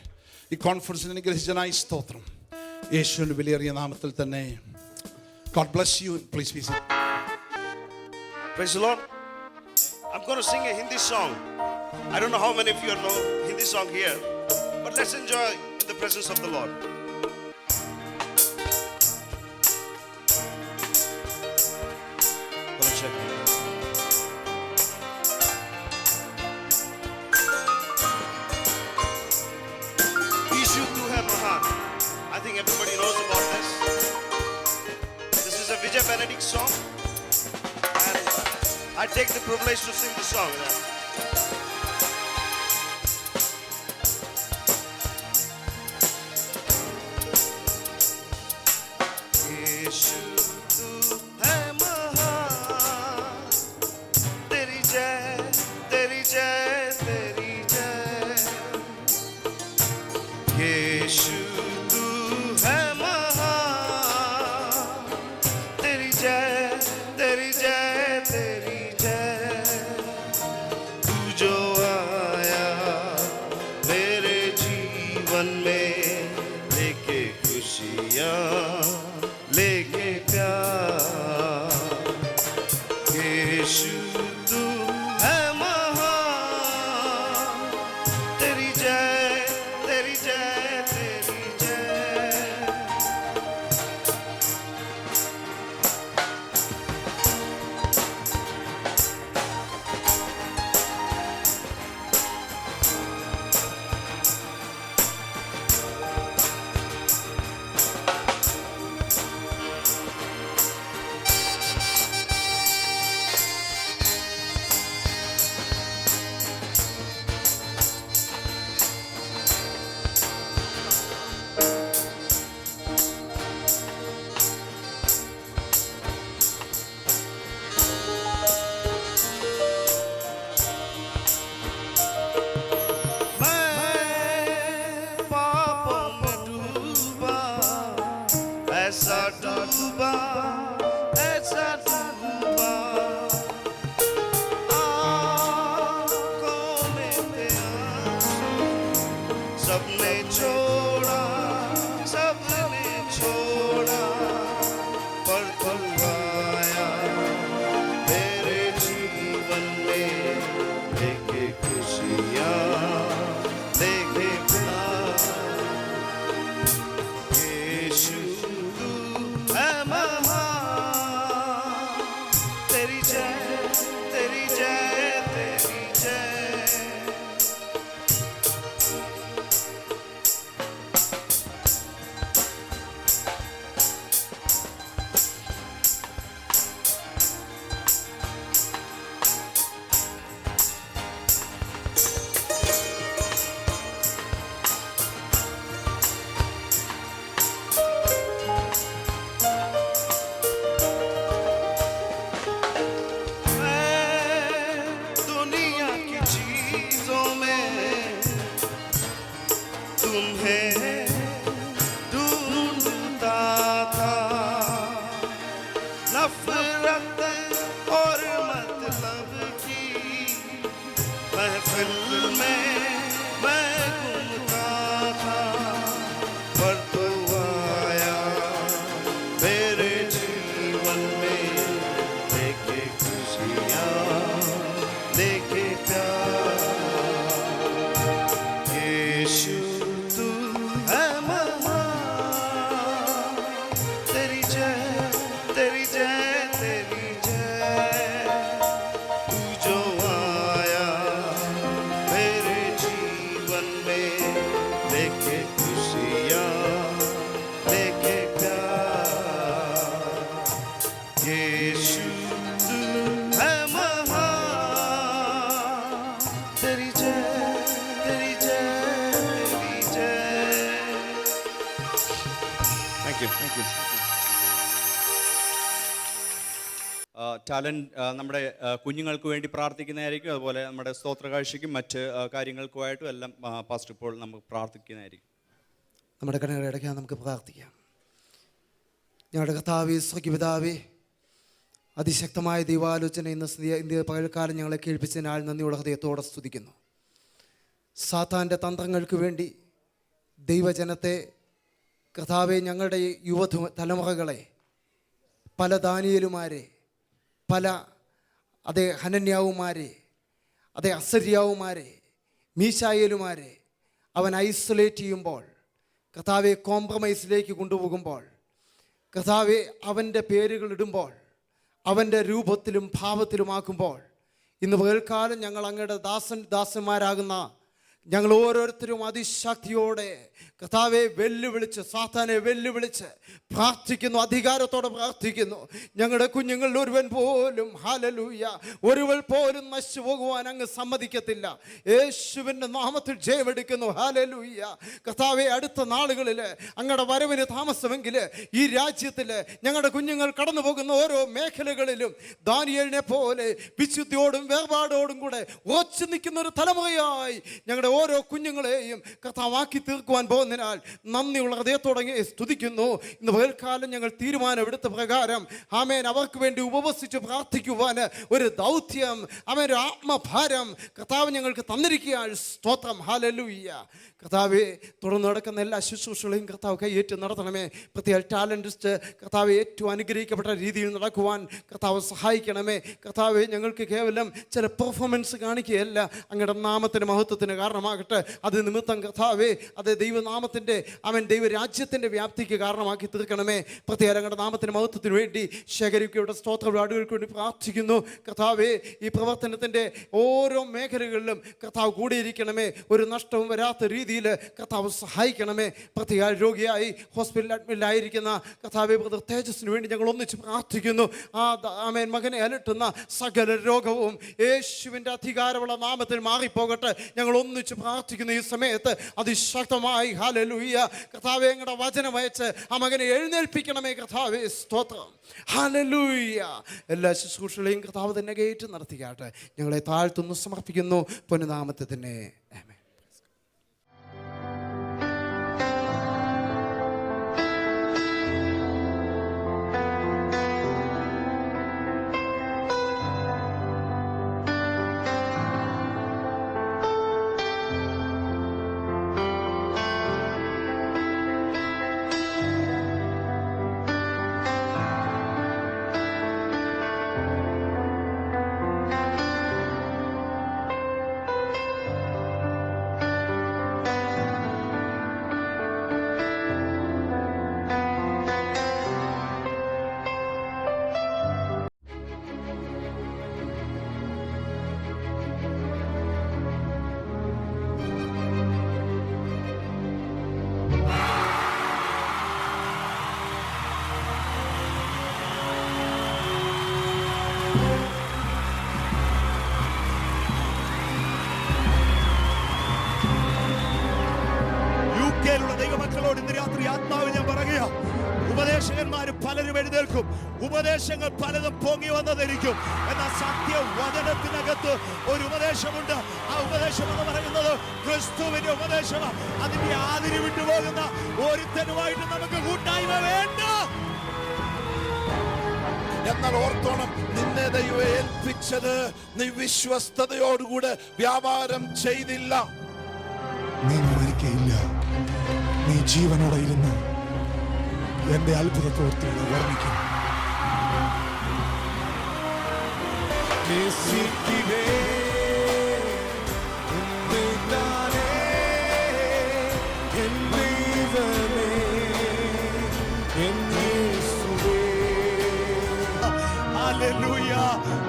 ഈ കോൺഫറൻസിനെ അനുഗ്രഹിച്ചതിനായി സ്തോത്രം. യേശുവിന്റെ വിലയേറിയ നാമത്തിൽ തന്നെ. God bless you. Please be seated. Praise the Lord. I'm going to sing a Hindi song. I don't know how many of you know Hindi song here, but let's enjoy in the presence of the Lord. I think everybody knows about this. This is a Vijay Benedict song, and I take the privilege to sing the song. Yeshu tu hai mahan, teri jai, teri jai, teri jai. Yeshu लेके प्यार. यीशु तू है महान, तेरी जय, तेरी जय, तेरी जय. ऐसा डूबा, ऐसा डूबा, आँखों में थे आंसू, सबने छोड़ा, सबने छोड़ा, पर तू आया मेरे जीवन में, लेके खुशियाँ, लेके प्यार. यीशु है महान, तेरी जय, तेरी जय, तेरी जय. ടാലൻറ്റ് നമ്മുടെ കുഞ്ഞുങ്ങൾക്ക് വേണ്ടി പ്രാർത്ഥിക്കുന്നതായിരിക്കും. അതുപോലെ നമ്മുടെ സ്തോത്രകാഴ്ചയ്ക്കും മറ്റ് കാര്യങ്ങൾക്കുമായിട്ടും എല്ലാം പാസ്റ്റർ ഇപ്പോൾ നമുക്ക് പ്രാർത്ഥിക്കുന്നതായിരിക്കും. നമ്മുടെ കണ്ണുകളടയ്ക്കാൻ നമുക്ക് പ്രാർത്ഥിക്കാം. ഞങ്ങളുടെ കർത്താവേ, സ്വർഗ്ഗപിതാവേ, അതിശക്തമായ ദൈവാലോചന ഇന്ന് പകൽക്കാലം ഞങ്ങളെ കേൾപ്പിച്ചതിനാൽ നന്ദിയുള്ള ഹൃദയത്തോടെ സ്തുതിക്കുന്നു. സാത്താൻ്റെ തന്ത്രങ്ങൾക്ക് വേണ്ടി ദൈവജനത്തെ, കർത്താവേ, ഞങ്ങളുടെ തലമുറകളെ, പല ദാനിയേലുമാരെ, പല ഹനന്യാവുമാരെ, അസര്യാവുമാരെ, മീശായേലുമാരെ അവൻ ഐസൊലേറ്റ് ചെയ്യുമ്പോൾ, കർത്താവെ കോംപ്രമൈസിലേക്ക് കൊണ്ടുപോകുമ്പോൾ, കർത്താവെ അവൻ്റെ പേരുകൾ ഇടുമ്പോൾ, അവൻ്റെ രൂപത്തിലും ഭാവത്തിലുമാക്കുമ്പോൾ, ഇന്ന് പകൽക്കാലം ഞങ്ങൾ അങ്ങയുടെ ദാസന്മാരാകുന്ന ഞങ്ങൾ ഓരോരുത്തരും അതിശക്തിയോടെ കർത്താവെ വെല്ലുവിളിച്ച്, സാത്താനെ വെല്ലുവിളിച്ച് പ്രാർത്ഥിക്കുന്നു, അധികാരത്തോടെ പ്രാർത്ഥിക്കുന്നു. ഞങ്ങളുടെ കുഞ്ഞുങ്ങളിൽ ഒരുവൻ പോലും, ഹല്ലേലൂയ, ഒരുവൻ പോലും നശിച്ചു പോകുവാൻ അങ്ങ് സമ്മതിക്കത്തില്ല. യേശുവിൻ്റെ നാമത്തിൽ ജയമെടുക്കുന്നു. ഹല്ലേലൂയ. കർത്താവെ, അടുത്ത നാളുകളിൽ അങ്ങയുടെ വരവിന് താമസമെങ്കിൽ ഈ രാജ്യത്തിൽ ഞങ്ങളുടെ കുഞ്ഞുങ്ങൾ കടന്നു പോകുന്ന ഓരോ മേഖലകളിലും ദാനിയേലിനെ പോലെ വിശുദ്ധിയോടും വേർപാടോടും കൂടെ ഉറച്ചു നിൽക്കുന്ന ഒരു തലമുറയായി ഞങ്ങളുടെ ഓരോ കുഞ്ഞുങ്ങളെയും കർത്താവാക്കി തീർക്കുവാൻ പോകുന്നതിനാൽ നന്ദിയുള്ള ഹൃദയത്തോടെ സ്തുതിക്കുന്നു. ഇന്ന് പകൽക്കാലം ഞങ്ങൾ തീരുമാനമെടുത്ത പ്രകാരം ആമേൻ അവർക്ക് വേണ്ടി ഉപവസിച്ച് പ്രാർത്ഥിക്കുവാൻ ഒരു ദൗത്യം, ആമേൻ, ഒരു ആത്മഭാരം കർത്താവ് ഞങ്ങൾക്ക് തന്നിരിക്കുകയാണ്. സ്തോത്രം. ഹല്ലേലൂയ. കർത്താവെ, തുടർന്ന് നടക്കുന്ന എല്ലാ ശുശ്രൂഷകളെയും കർത്താവ് കൈയേറ്റ് നടത്തണമേ. പ്രത്യേക ടാലൻറ്റിസ്റ്റ് കർത്താവ് ഏറ്റവും അനുഗ്രഹിക്കപ്പെട്ട രീതിയിൽ നടക്കുവാൻ കർത്താവ് സഹായിക്കണമേ. കർത്താവെ, ഞങ്ങൾക്ക് കേവലം ചില പെർഫോമൻസ് കാണിക്കുകയല്ല, അങ്ങയുടെ നാമത്തിന് മഹത്വത്തിന് കാരണമാകട്ടെ. അത് നിമിത്തം കർത്താവെ, അത് ദൈവനാമത്തിൻ്റെ, അവൻ ദൈവരാജ്യത്തിൻ്റെ വ്യാപ്തിക്ക് കാരണമാക്കി തീർക്കണമേ. പ്രത്യേക അങ്ങയുടെ നാമത്തിന് മഹത്വത്തിന് വേണ്ടി ശേഖരിക്കയുടെ സ്തോത്രവാടുകൾക്ക് വേണ്ടി പ്രാർത്ഥിക്കുന്നു. കർത്താവെ, ഈ പ്രവർത്തനത്തിൻ്റെ ഓരോ മേഖലകളിലും കർത്താവ് കൂടിയിരിക്കണമേ. ഒരു നഷ്ടവും വരാത്ത രീതിയിൽ കർത്താവ് സഹായിക്കണമേ. പ്രത്യേക രോഗിയായി ഹോസ്പിറ്റലിൽ അഡ്മിറ്റായിരിക്കുന്ന കർത്താവെ ബ്രദർ തേജസ്സിന് വേണ്ടി ഞങ്ങൾ ഒന്നിച്ച് പ്രാർത്ഥിക്കുന്നു. ആമേൻ, മകനെ അലട്ടുന്ന സകല രോഗവും യേശുവിൻ്റെ അധികാരമുള്ള നാമത്തിൽ മാറിപ്പോകട്ടെ. ഞങ്ങൾ ഒന്നിച്ച് പ്രാർത്ഥിക്കുന്നു ഈ സമയത്ത് അതിശക്തമായി. ഹല്ലേലൂയ. കർത്താവെ, ഞങ്ങളുടെ വചനം അയച്ച് ആ മകനെ എഴുന്നേൽപ്പിക്കണമേ. കർത്താവെ, സ്തോത്രം. ഹല്ലേലൂയ. എല്ലാ ശുശ്രൂഷകളെയും കർത്താവ് തന്നെ കയറ്റി നടത്തിക്കാട്ടെ. ഞങ്ങളെ താഴ്ത്തുന്നു, സമർപ്പിക്കുന്നു പൊന്നുനാമത്തെ തന്നെ. ആമേൻ. ദൈവമക്കളോട് ഇന്ന് രാത്രി ആത്മാവ് ഞാൻ പറയുക, ഉപദേശകന്മാർ പലരും എഴുന്നേൽക്കും, ഉപദേശങ്ങൾ പലതും പൊങ്ങി വന്നതായിരിക്കും. എന്നാൽ സത്യവചനത്തിനകത്ത് ഒരു ഉപദേശമുണ്ട്. ആ ഉപദേശം എന്ന് പറയുന്നത് ക്രിസ്തുവിന്റെ ഉപദേശമാണ്. അതിന്റെ ആതിരി വിട്ടുപോകുന്ന ഒരുത്തനുമായിട്ട് നമുക്ക് കൂട്ടായ്മ വേണ്ട. എന്നാൽ ഓർത്തോണം, നിന്നെ ദൈവം ഏൽപ്പിച്ചത് നീ വിശ്വസ്തയോടുകൂടെ വ്യാപാരം ചെയ്തില്ല. നീ മരിക്കയില്ല, നീ ജീവനോടെ ഇരുന്ന് എന്റെ അത്ഭുതത്തോർത്തി വർണ്ണിക്കും.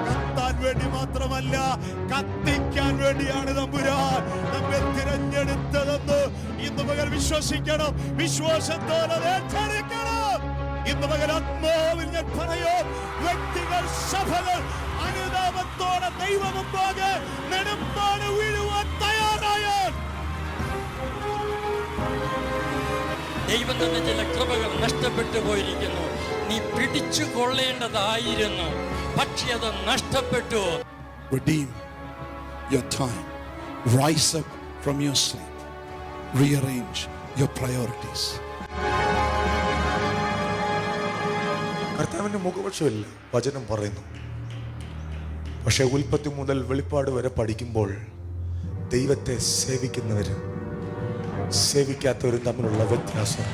കത്താൻ വേണ്ടി മാത്രമല്ല, കത്തിക്കാൻ വേണ്ടിയാണ് തമ്പുരാൻ നമ്മെ തിരഞ്ഞെടുത്തതെന്ന് ഇന്ന് പകൽ വിശ്വസിക്കണം, വിശ്വാസത്തോടെ ഏറ്റെടുക്കണം. ഇന്ന് പകൽ ആത്മാവിൽ ഞാൻ പറയോ, വ്യക്തികൾ, സഭകൾ അനുതാപത്തോടെ ദൈവമുമ്പാകെ നെടുമ്പാട് വീഴുവാൻ തയ്യാറായാൽ ദൈവം തന്ന ചില കൃപകൾ നഷ്ടപ്പെട്ടു പോയിരിക്കുന്നു. നീ പിടിച്ചു കൊള്ളേണ്ടതായിരുന്നു, പക്ഷെ അത് നഷ്ടപ്പെട്ടു. Redeem your time. Rise up from your sleep. Rearrange your priorities. കർത്താവിൻ്റെ മുഖപക്ഷമില്ല, വചനം പറയുന്നു. പക്ഷെ ഉൽപ്പത്തി മുതൽ വെളിപ്പാട് വരെ പഠിക്കുമ്പോൾ ദൈവത്തെ സേവിക്കുന്നവരും സേവിക്കാത്തവരും തമ്മിലുള്ള വ്യത്യാസം.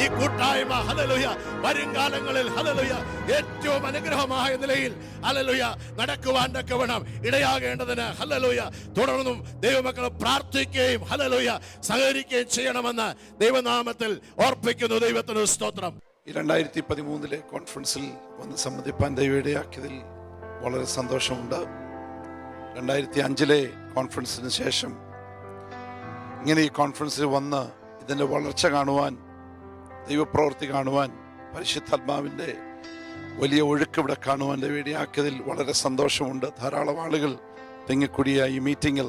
ഈ കൂട്ടായ്മ ഹല്ലേലൂയ വരും കാലങ്ങളിൽ ഹല്ലേലൂയ ഏറ്റവും അനുഗ്രഹമായ നിലയിൽ ഹല്ലേലൂയ നടക്കുവാൻ തക്കവണ്ണം ഇടയാകേണ്ടതിന് ഹല്ലേലൂയ തുടർന്നും ദൈവമക്കൾ പ്രാർത്ഥിക്കുകയും ഹല്ലേലൂയ സഹകരിക്കുകയും ചെയ്യണമെന്ന് ദൈവനാമത്തിൽ ഓർപ്പിക്കുന്നു. ദൈവത്തിന് സ്തോത്രം. ഈ 2013 കോൺഫറൻസിൽ വന്ന് സംബന്ധിപ്പാൻ ദൈവം ഇടയാക്കിയതിൽ വളരെ സന്തോഷമുണ്ട്. 2005 കോൺഫറൻസിന് ശേഷം ഇങ്ങനെ ഈ കോൺഫറൻസിൽ വന്ന് ഇതിൻ്റെ വളർച്ച കാണുവാൻ, ദൈവപ്രവൃത്തി കാണുവാൻ, പരിശുദ്ധാത്മാവിൻ്റെ വലിയ ഒഴുക്ക് ഇവിടെ കാണുവാൻ ദൈവം ഇടയാക്കിയതിൽ വളരെ സന്തോഷമുണ്ട്. ധാരാളം ആളുകൾ തിങ്ങിക്കൂടിയ ഈ മീറ്റിങ്ങിൽ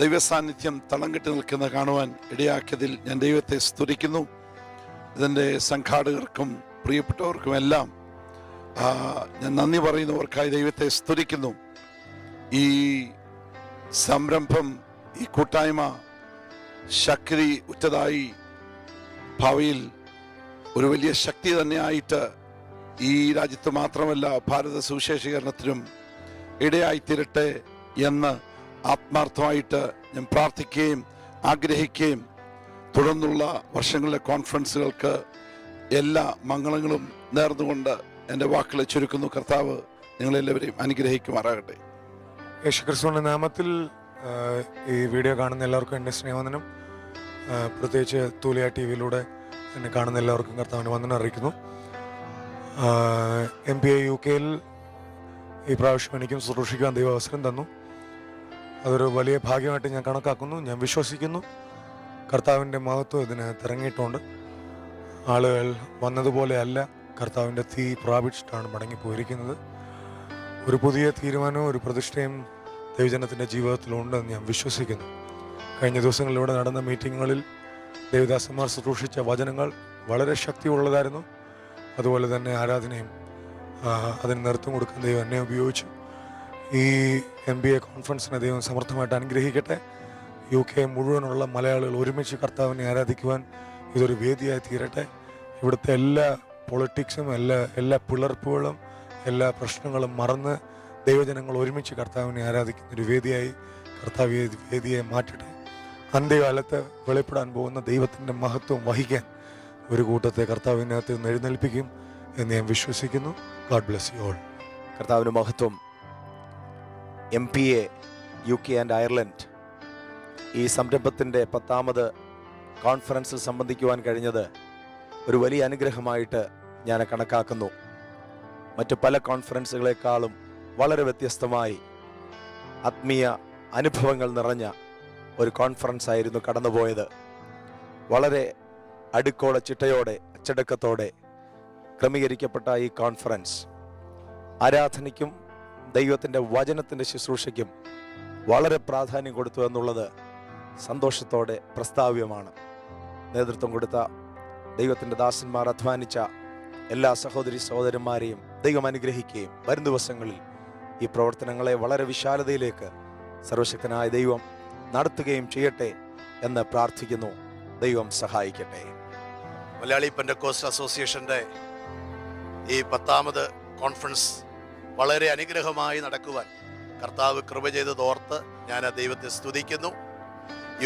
ദൈവസാന്നിധ്യം തളം കെട്ടി നിൽക്കുന്ന കാണുവാൻ ഇടയാക്കിയതിൽ ഞാൻ ദൈവത്തെ സ്തുതിക്കുന്നു. ഇതിൻ്റെ സംഘാടകർക്കും പ്രിയപ്പെട്ടവർക്കും എല്ലാം ഞാൻ നന്ദി പറയുന്നവർക്കായി ദൈവത്തെ സ്തുതിക്കുന്നു. ഈ സംരംഭം, ഈ കൂട്ടായ്മ ശക്തി ഉറ്റതായി ഭാവിയിൽ ഒരു വലിയ ശക്തി തന്നെയായിട്ട് ഈ രാജ്യത്ത് മാത്രമല്ല ഭാരത സുവിശേഷീകരണത്തിനും ഇടയായിത്തീരട്ടെ എന്ന് ആത്മാർത്ഥമായിട്ട് ഞാൻ പ്രാർത്ഥിക്കുകയും ആഗ്രഹിക്കുകയും തുടർന്നുള്ള വർഷങ്ങളിലെ കോൺഫറൻസുകൾക്ക് എല്ലാ മംഗളങ്ങളും നേർന്നുകൊണ്ട് എൻ്റെ വാക്കുകളെ ചുരുക്കുന്നു. കർത്താവ് നിങ്ങളെല്ലാവരെയും അനുഗ്രഹിക്കുമാറാകട്ടെ. യേശുക്രിസ്തുവിന്റെ നാമത്തിൽ ഈ വീഡിയോ കാണുന്ന എല്ലാവർക്കും എൻ്റെ സ്നേഹവന്ദനം. പ്രത്യേകിച്ച് തൂലിയ TV-യിലൂടെ എന്നെ കാണുന്ന എല്ലാവർക്കും കർത്താവിൻ്റെ വന്ദനം അറിയിക്കുന്നു. MPA UK-യിൽ ഈ പ്രാവശ്യം എനിക്കും ശുശ്രൂഷിക്കാൻ ദൈവം അവസരം തന്നു. അതൊരു വലിയ ഭാഗ്യമായിട്ട് ഞാൻ കണക്കാക്കുന്നു. ഞാൻ വിശ്വസിക്കുന്നു കർത്താവിൻ്റെ മഹത്വം ഇതിന് തിറങ്ങിയിട്ടുണ്ട്. ആളുകൾ വന്നതുപോലെ അല്ല, കർത്താവിൻ്റെ തീ പ്രാപിച്ചിട്ടാണ് മടങ്ങിപ്പോയിരിക്കുന്നത്. ഒരു പുതിയ തീരുമാനവും ഒരു പ്രതിഷ്ഠയും ദൈവജനത്തിൻ്റെ ജീവിതത്തിലുണ്ടെന്ന് ഞാൻ വിശ്വസിക്കുന്നു. കഴിഞ്ഞ ദിവസങ്ങളിലൂടെ നടന്ന മീറ്റിങ്ങുകളിൽ ദേവദാസന്മാർ ശുശ്രൂഷിച്ച വചനങ്ങൾ വളരെ ശക്തിയുള്ളതായിരുന്നു. അതുപോലെ തന്നെ ആരാധനയും അതിന് നേതൃത്വം കൊടുക്കാൻ ദൈവം എന്നെ ഉപയോഗിച്ചു. ഈ MBA കോൺഫറൻസിനെ ദൈവം സമർത്ഥമായിട്ട് അനുഗ്രഹിക്കട്ടെ. UK മുഴുവനുള്ള മലയാളികൾ ഒരുമിച്ച് കർത്താവിനെ ആരാധിക്കുവാൻ ഇതൊരു വേദിയായി തീരട്ടെ. ഇവിടുത്തെ എല്ലാ പൊളിറ്റിക്സും എല്ലാ പിളർപ്പുകളും എല്ലാ പ്രശ്നങ്ങളും മറന്ന് ദൈവജനങ്ങൾ ഒരുമിച്ച് കർത്താവിനെ ആരാധിക്കുന്ന ഒരു വേദിയായി കർത്താവ് വേദിയെ മാറ്റട്ടെ. അന്ത്യകാലത്ത് വെളിപ്പെടാൻ പോകുന്ന ദൈവത്തിൻ്റെ മഹത്വം വഹിക്കാൻ ഒരു കൂട്ടത്തെ കർത്താവിനകത്ത് നിന്ന് എഴുന്നേൽപ്പിക്കും എന്ന് ഞാൻ വിശ്വസിക്കുന്നു. God bless you all. കർത്താവിന് മഹത്വം. MPA UK ആൻഡ് അയർലൻഡ് ഈ സംരംഭത്തിൻ്റെ 10ാമത് കോൺഫറൻസിൽ സംബന്ധിക്കുവാൻ കഴിഞ്ഞത് ഒരു വലിയ അനുഗ്രഹമായിട്ട് ഞാൻ കണക്കാക്കുന്നു. മറ്റു പല കോൺഫറൻസുകളെക്കാളും വളരെ വ്യത്യസ്തമായി ആത്മീയ അനുഭവങ്ങൾ നിറഞ്ഞ ഒരു കോൺഫറൻസ് ആയിരുന്നു കടന്നുപോയത്. വളരെ അടുക്കോടെ ചിട്ടയോടെ അച്ചടക്കത്തോടെ ക്രമീകരിക്കപ്പെട്ട ഈ കോൺഫറൻസ് ആരാധനയ്ക്കും ദൈവത്തിൻ്റെ വചനത്തിൻ്റെ ശുശ്രൂഷയ്ക്കും വളരെ പ്രാധാന്യം കൊടുത്തു എന്നുള്ളത് സന്തോഷത്തോടെ പ്രസ്താവ്യമാണ്. നേതൃത്വം കൊടുത്ത ദൈവത്തിൻ്റെ ദാസന്മാർ, അധ്വാനിച്ച എല്ലാ സഹോദരി സഹോദരന്മാരെയും ദൈവം അനുഗ്രഹിക്കുകയും വരും ദിവസങ്ങളിൽ ഈ പ്രവർത്തനങ്ങളെ വളരെ വിശാലതയിലേക്ക് സർവശക്തനായ ദൈവം നടത്തുകയും ചെയ്യട്ടെ എന്ന് പ്രാർത്ഥിക്കുന്നു. ദൈവം സഹായിക്കട്ടെ. മലയാളി പെന്തക്കോസ്റ്റ് അസോസിയേഷൻ്റെ ഈ 10ാമത് കോൺഫറൻസ് വളരെ അനുഗ്രഹമായി നടക്കുവാൻ കർത്താവ് കൃപ ചെയ്തതോർത്ത് ഞാൻ ദൈവത്തെ സ്തുതിക്കുന്നു.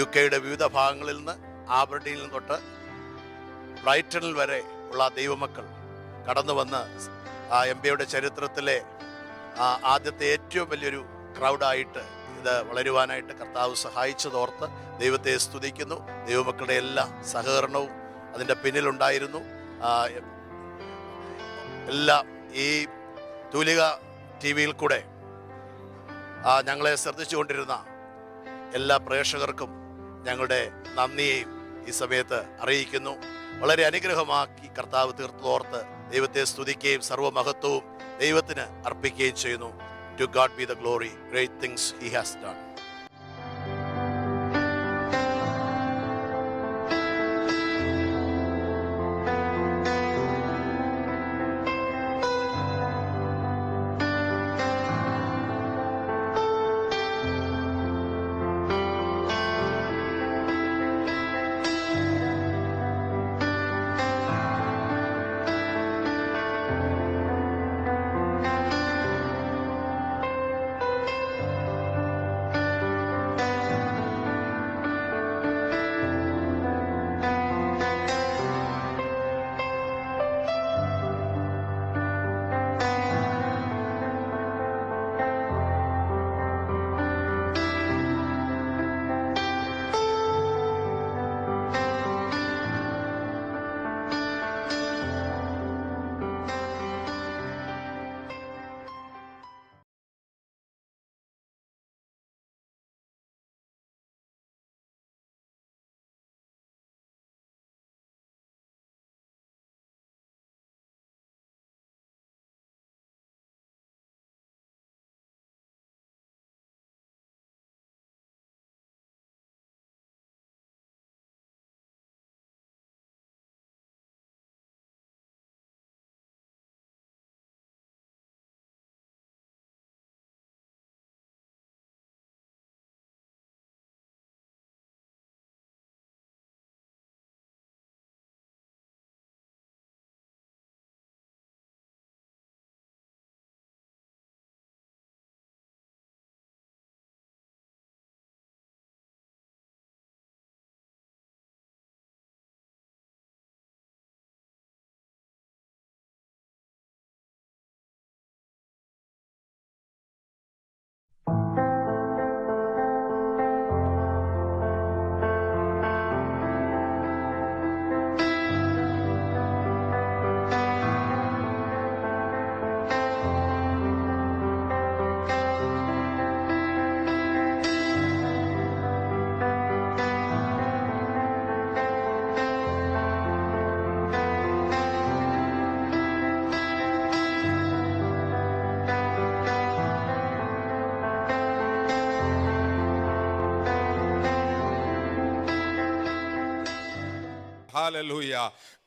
UK-യുടെ വിവിധ ഭാഗങ്ങളിൽ നിന്ന്, ആബർഡീനിൽ തൊട്ട് ബ്രൈറ്റണിൽ വരെ ഉള്ള ദൈവമക്കൾ കടന്നു വന്ന് MBAയുടെ ചരിത്രത്തിലെ ആദ്യത്തെ ഏറ്റവും വലിയൊരു ക്രൗഡായിട്ട് ഇത് വളരുവാനായിട്ട് കർത്താവ് സഹായിച്ചതോർത്ത് ദൈവത്തെ സ്തുതിക്കുന്നു. ദൈവമക്കളുടെ എല്ലാ സഹകരണവും അതിൻ്റെ പിന്നിലുണ്ടായിരുന്നു. എല്ലാം ഈ തൂലിക TV-യിൽ കൂടെ ഞങ്ങളെ ശ്രദ്ധിച്ചുകൊണ്ടിരുന്ന എല്ലാ പ്രേക്ഷകർക്കും ഞങ്ങളുടെ നന്ദിയെയും ഈ സമയത്ത് അറിയിക്കുന്നു. വളരെ അനുഗ്രഹമാക്കി കർത്താവ് തീർത്തോർത്ത് ദൈവത്തെ സ്തുതിക്കുകയും സർവ്വമഹത്വവും ദൈവത്തിന് അർപ്പിക്കുകയും ചെയ്യുന്നു. To God be the glory, great things he has done. Hallelujah.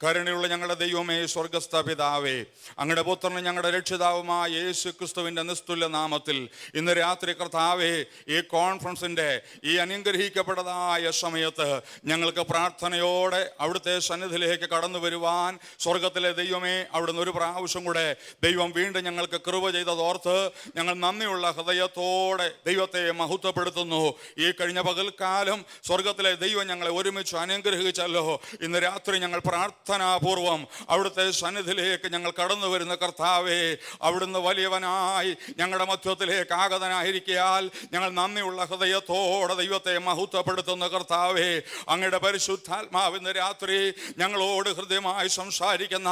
കരുണയുള്ള ഞങ്ങളുടെ ദൈവമേ, സ്വർഗസ്ഥ പിതാവേ, അങ്ങയുടെ പുത്രനും ഞങ്ങളുടെ രക്ഷിതാവുമായ യേശു ക്രിസ്തുവിൻ്റെ നിസ്തുല്യ നാമത്തിൽ ഇന്ന് രാത്രി കർത്താവേ, ഈ കോൺഫറൻസിൻ്റെ ഈ അനുഗ്രഹിക്കപ്പെട്ടതായ സമയത്ത് ഞങ്ങൾക്ക് പ്രാർത്ഥനയോടെ അവിടുത്തെ സന്നിധിയിലേക്ക് കടന്നു വരുവാൻ സ്വർഗത്തിലെ ദൈവമേ, അവിടുന്ന് ഒരു പ്രാവശ്യം കൂടെ ദൈവം വീണ്ടും ഞങ്ങൾക്ക് കൃപ ചെയ്തതോർത്ത് ഞങ്ങൾ നന്ദിയുള്ള ഹൃദയത്തോടെ ദൈവത്തെ മഹത്വപ്പെടുത്തുന്നു. ഈ കഴിഞ്ഞ പകൽക്കാലം സ്വർഗത്തിലെ ദൈവം ഞങ്ങളെ ഒരുമിച്ച് അനുഗ്രഹിച്ചല്ലോ. ഇന്ന് രാത്രി ഞങ്ങൾ പ്രാർത്ഥനാപൂർവം അവിടുത്തെ സന്നിധിയിലേക്ക് ഞങ്ങൾ കടന്നു വരുന്ന കർത്താവേ, അവിടുന്ന് വലിയവനായി ഞങ്ങളുടെ മധ്യത്തിലേക്ക് ആഗതനായിരിക്കയാൽ ഞങ്ങൾ നന്ദിയുള്ള ഹൃദയത്തോടെ ദൈവത്തെ മഹത്വപ്പെടുത്തുന്ന കർത്താവേ, അങ്ങയുടെ പരിശുദ്ധാത്മാവിന്ന് രാത്രി ഞങ്ങളോട് ഹൃദയമായി സംസാരിക്കുന്ന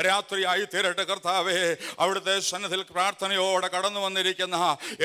രാത്രിയായി തീരട്ടെ കർത്താവേ. അവിടുത്തെ സന്നിധിയിൽ പ്രാർത്ഥനയോടെ കടന്നു വന്നിരിക്കുന്ന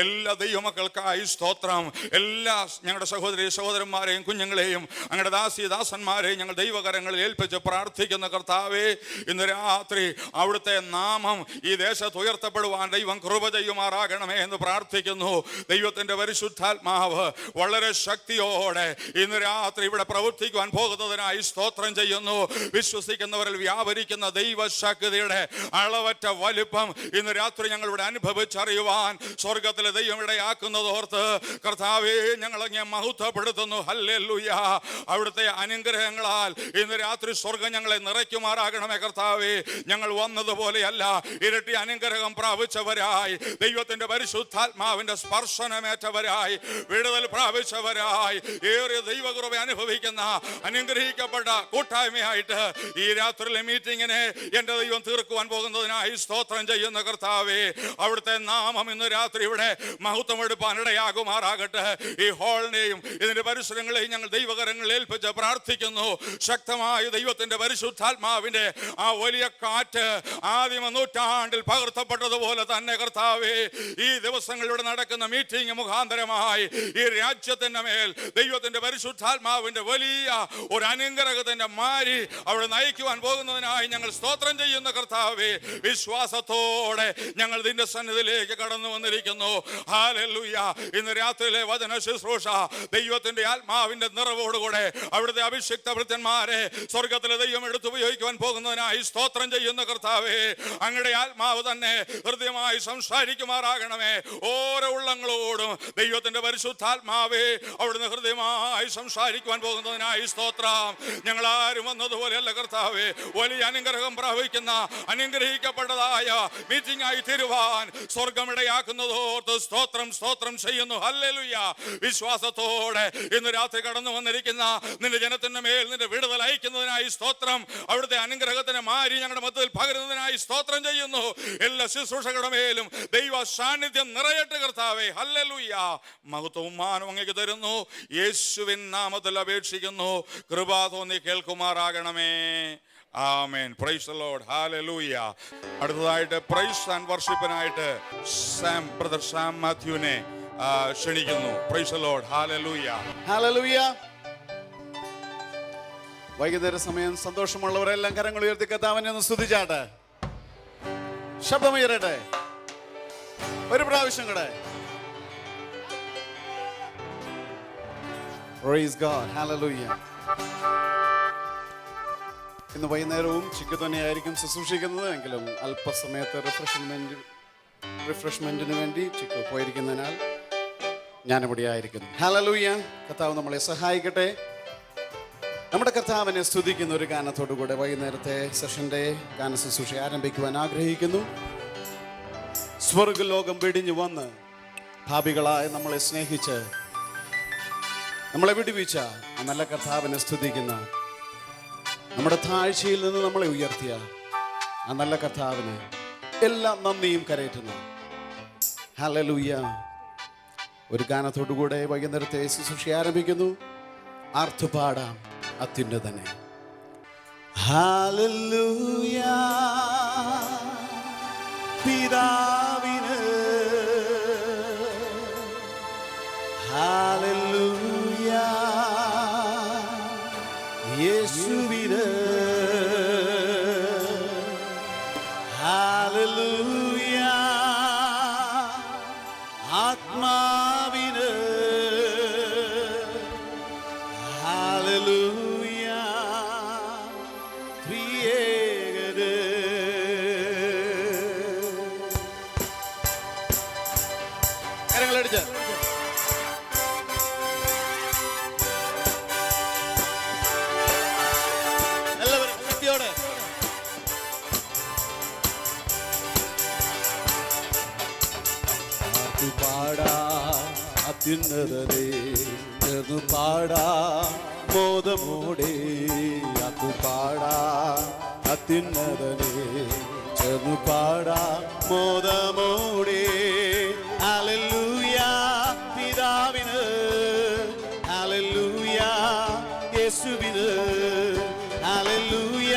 എല്ലാ ദൈവമക്കൾക്കായി സ്തോത്രം. എല്ലാ ഞങ്ങളുടെ സഹോദരി സഹോദരന്മാരെയും കുഞ്ഞുങ്ങളെയും അങ്ങയുടെ ദാസിദാസന്മാരെയും ഞങ്ങൾ ദൈവകരങ്ങളിൽ ഏൽപ്പിച്ച് പ്രാർത്ഥിക്കുന്ന കർത്താവേ, ഇന്ന് രാത്രി അവിടുത്തെ നാമം ഈ ദേശത്ത് ഉയർത്തപ്പെടുവാൻ ദൈവം കൃപ ചെയ്യുമാറാകണമേ എന്ന് പ്രാർത്ഥിക്കുന്നു. ദൈവത്തിൻ്റെ പരിശുദ്ധാത്മാവ് വളരെ ശക്തിയോടെ ഇന്ന് രാത്രി ഇവിടെ പ്രവർത്തിക്കുവാൻ പോകുന്നതിനായി സ്തോത്രം ചെയ്യുന്നു. വിശ്വസിക്കുന്നവരിൽ വ്യാപരിക്കുന്ന ദൈവശക്തിയുടെ അളവറ്റ വലിപ്പം ഇന്ന് രാത്രി ഞങ്ങളിവിടെ അനുഭവിച്ചറിയുവാൻ സ്വർഗത്തിലെ ദൈവം ഇടയാക്കുന്നതോർത്ത് കർത്താവേ, ഞങ്ങളങ്ങെ മഹത്വപ്പെടുത്തുന്നു. ഹല്ലേലൂയ. അവിടുത്തെ അനുഗ്രഹങ്ങളാൽ ഇന്ന് രാത്രി സ്വർഗം ഞങ്ങളെ നിറയ്ക്കുമാറാകണമേ കർത്താവേ. ഞങ്ങൾ വന്നതുപോലെയല്ല, ഇരട്ടി അനുഗ്രഹം പ്രാപിച്ചവരായി, ദൈവത്തിന്റെ പരിശുദ്ധാത്മാവിന്റെ സ്പർശനമേറ്റവരായി, വിടുതൽ പ്രാപിച്ചവരായി, ഏറിയ ദൈവകൃപ അനുഭവിക്കുന്ന അനുഗ്രഹിക്കപ്പെട്ട കൂട്ടായ്മയായിട്ട് ഈ രാത്രിയിലെ മീറ്റിങ്ങിനെ എൻ്റെ ദൈവം തീർക്കുവാൻ പോകുന്നതിനായി സ്തോത്രം ചെയ്യുന്ന കർത്താവേ, അവിടുത്തെ നാമം ഇന്ന് രാത്രി ഇവിടെ മഹത്വമെടുപ്പാൻ ഇടയാകുമാറാകട്ടെ. ഈ ഹാളിനെയും ഇതിന്റെ പരിസരങ്ങളെയും ഞങ്ങൾ ദൈവകരങ്ങളിൽ ഏൽപ്പിച്ച് പ്രാർത്ഥിക്കുന്നു. ശക്തമായ ദൈവത്തിന്റെ പരിശുദ്ധ പരിശുദ്ധാത്മാവിന്റെ ആ വലിയ കാറ്റ് ആദിമ നൂറ്റാണ്ടിൽ പകർത്തപ്പെട്ടതുപോലെ തന്നെ കർത്താവേ, ഈ ദിവസങ്ങളിലൂടെ നടക്കുന്ന മീറ്റിംഗ് മുഖാന്തരമായി ഈ രാജ്യത്തിന്റെ മേൽ ദൈവത്തിന്റെ പരിശുദ്ധാത്മാവിന്റെ വലിയ ഒരു അനുഗ്രഹത്തിന്റെ മാരി അവിടെ നയിക്കുവാൻ പോകുന്നതിനായി ഞങ്ങൾ സ്തോത്രം ചെയ്യുന്ന കർത്താവേ, വിശ്വാസത്തോടെ ഞങ്ങൾ നിന്റെ സന്നിധിയിലേക്ക് കടന്നു വന്നിരിക്കുന്നു. ഹല്ലേലൂയ. ഇന്ന് രാത്രിയിലെ വചന ശുശ്രൂഷ ദൈവത്തിന്റെ ആത്മാവിന്റെ നിറവോടുകൂടെ അവിടുത്തെ അഭിഷിക്ത ഭൃത്യന്മാരെ സ്വർഗത്തിലെ ദൈവം എടുത്തുപയോഗിക്കുവാൻ പോകുന്നതിനായി സ്തോത്രം ചെയ്യുന്ന കർത്താവേ, അങ്ങയുടെ ആത്മാവ് തന്നെ ഹൃദയമായി സംസാരിക്കുമാറാകണമേ. ഓരോ ഉള്ളങ്ങളോടും ദൈവത്തിന്റെ പരിശുദ്ധാത്മാവേ അവിടുന്ന് ഹൃദയമായി സംസാരിക്കുവാൻ പോകുന്നതിനായി സ്തോത്രം. ഞങ്ങൾ ആരും വന്നതുപോലെയല്ല കർത്താവേ, വലിയ അനുഗ്രഹം പ്രാപിക്കുന്ന അനുഗ്രഹിക്കപ്പെട്ടതായ മീറ്റിംഗ് ആയി തീരുവാൻ സ്വർഗമിടയാക്കുന്നതോർത്ത് സ്തോത്രം ചെയ്യുന്നു. ഹല്ലേലൂയ. വിശ്വാസത്തോടെ ഇന്ന് രാത്രി കടന്നു വന്നിരിക്കുന്ന നിന്റെ ജനത്തിന്റെ മേൽ നിന്റെ വിടുതൽ അയക്കുന്നതിനായി സ്തോത്രം. അവിടുത്തെ അനുഗ്രഹത്തിന് മാരി ഞങ്ങളുടെ മധ്യത്തിൽ പകരുന്നതിനായി സ്തോത്രം ചെയ്യുന്നു. എല്ലാ ശുശ്രൂഷകളുടെ മേലും ദൈവ സാന്നിധ്യം നിറയട്ടെ കർത്താവേ. ഹല്ലേലൂയ. മഹത്വവും മാനവും അങ്ങേക്ക് തരുന്നു. യേശുവിൻ നാമത്തിൽ അപേക്ഷിക്കുന്നു. കൃപ തോന്നി കേൾക്കുമാറാകണമേ. ആമേൻ. Praise the lord. ഹല്ലേലൂയ. അടുത്തതായിട്ട് പ്രൈസ് ആൻഡ് വർഷിപ്പിനായിട്ട് ബ്രദർ സാം മാത്യുവിനെ ക്ഷണിക്കുന്നു. Praise the lord. ഹല്ലേലൂയ. ഹല്ലേലൂയ. വൈകുന്നേര സമയം സന്തോഷമുള്ളവരെല്ലാം കരങ്ങൾ ഉയർത്തി കർത്താവിനെ ഒന്ന് സ്തുതിച്ചാട്ടെ. ശബ്ദമുയരട്ടെ ഒരു പ്രാവശ്യം കൂടെ. Praise God. Hallelujah. ഇന്ന് വൈകുന്നേരവും ചിക്കു തന്നെയായിരിക്കും ശുശ്രൂഷിക്കുന്നത് എങ്കിലും അല്പസമയത്ത് റിഫ്രഷ്മെന്റിന് വേണ്ടി ചിക്കു പോയിരിക്കുന്നതിനാൽ ഞാനിവിടെ ആയിരിക്കുന്നു. ഹല്ലേലൂയ. കർത്താവ് നമ്മളെ സഹായിക്കട്ടെ. നമ്മുടെ കർത്താവിനെ സ്തുതിക്കുന്ന ഒരു ഗാനത്തോടുകൂടെ വൈകുന്നേരത്തെ സെഷന്റെ ഗാന ശുശ്രൂഷ ആരംഭിക്കുവാൻ ആഗ്രഹിക്കുന്നു. സ്വർഗലോകം വെടിഞ്ഞു വന്ന് ഭാവികളായ നമ്മളെ സ്നേഹിച്ച് നമ്മളെ വിടുവിച്ച ആ നല്ല കർത്താവിനെ സ്തുതിക്കുന്ന, നമ്മുടെ താഴ്ചയിൽ നിന്ന് നമ്മളെ ഉയർത്തിയ ആ നല്ല കർത്താവിന് എല്ലാ നന്ദിയും കരയറ്റുന്നു. ഹല്ലേലൂയ. ഒരു ഗാനത്തോടുകൂടെ വൈകുന്നേരത്തെ ശുശ്രൂഷ ആരംഭിക്കുന്നു. ആർത്തുപാടാം അത്യുന്നതനെ. ഹല്ലേലൂയ. പിതാവിന് ഹല്ലേലൂയ. യേശുവിന് ഹല്ലേലൂയ. ആത്മാവിന് ഹല്ലേലൂയ. ത്രിയേകന് കരങ്ങളടിച്ച് എല്ലാവരും ശക്തിയോടെ പാടാ അത്യുന്നതനെ ചേർന്നു പാടാ മോദമോടെ. പാടാ അത്യുന്നതനെ ചേർന്നു പാടാ മോദമോടെ. ഹല്ലേലൂയ. പിതാവിന് ഹല്ലേലൂയ. യേശുവിന് ഹല്ലേലൂയ.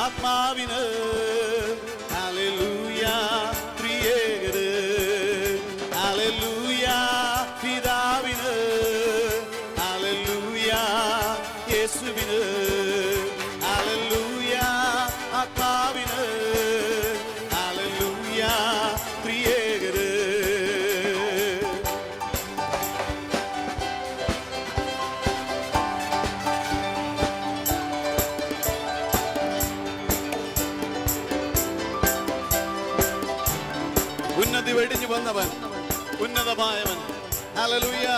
ആത്മാവിന് ഹല്ലേലൂയ. ത്രിയേകന് ഹല്ലേലൂയ. പിതാവിന് ഹല്ലേലൂയ. യേശുവിന് ഹല്ലേലൂയ. ആത്മാവിന് ഹല്ലേലൂയ. ത്രിയേകന്. ഉന്നതി വെടിഞ്ഞു വന്നവൻ, ഉന്നതമായവൻ. ഹല്ലേലൂയ.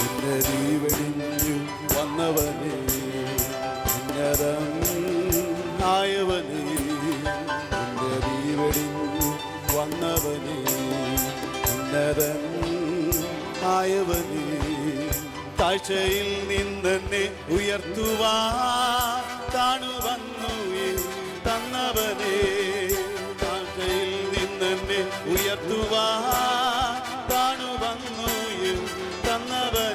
ഉന്നതി വെടിഞ്ഞു വന്നവനെ, ഉന്നതം ആയവനെ. ഉന്നതി വെടിഞ്ഞു വന്നവനെ, ഉന്നതൻ ആയവനെ. താഴ്ചയിൽ നിന്നെ ഉയർത്തുവാ താണുവന്നു തന്നവനെ. താഴ്ചയിൽ നിന്നെ ഉയർത്തുവാ താണുവന്നു തന്നവനെ.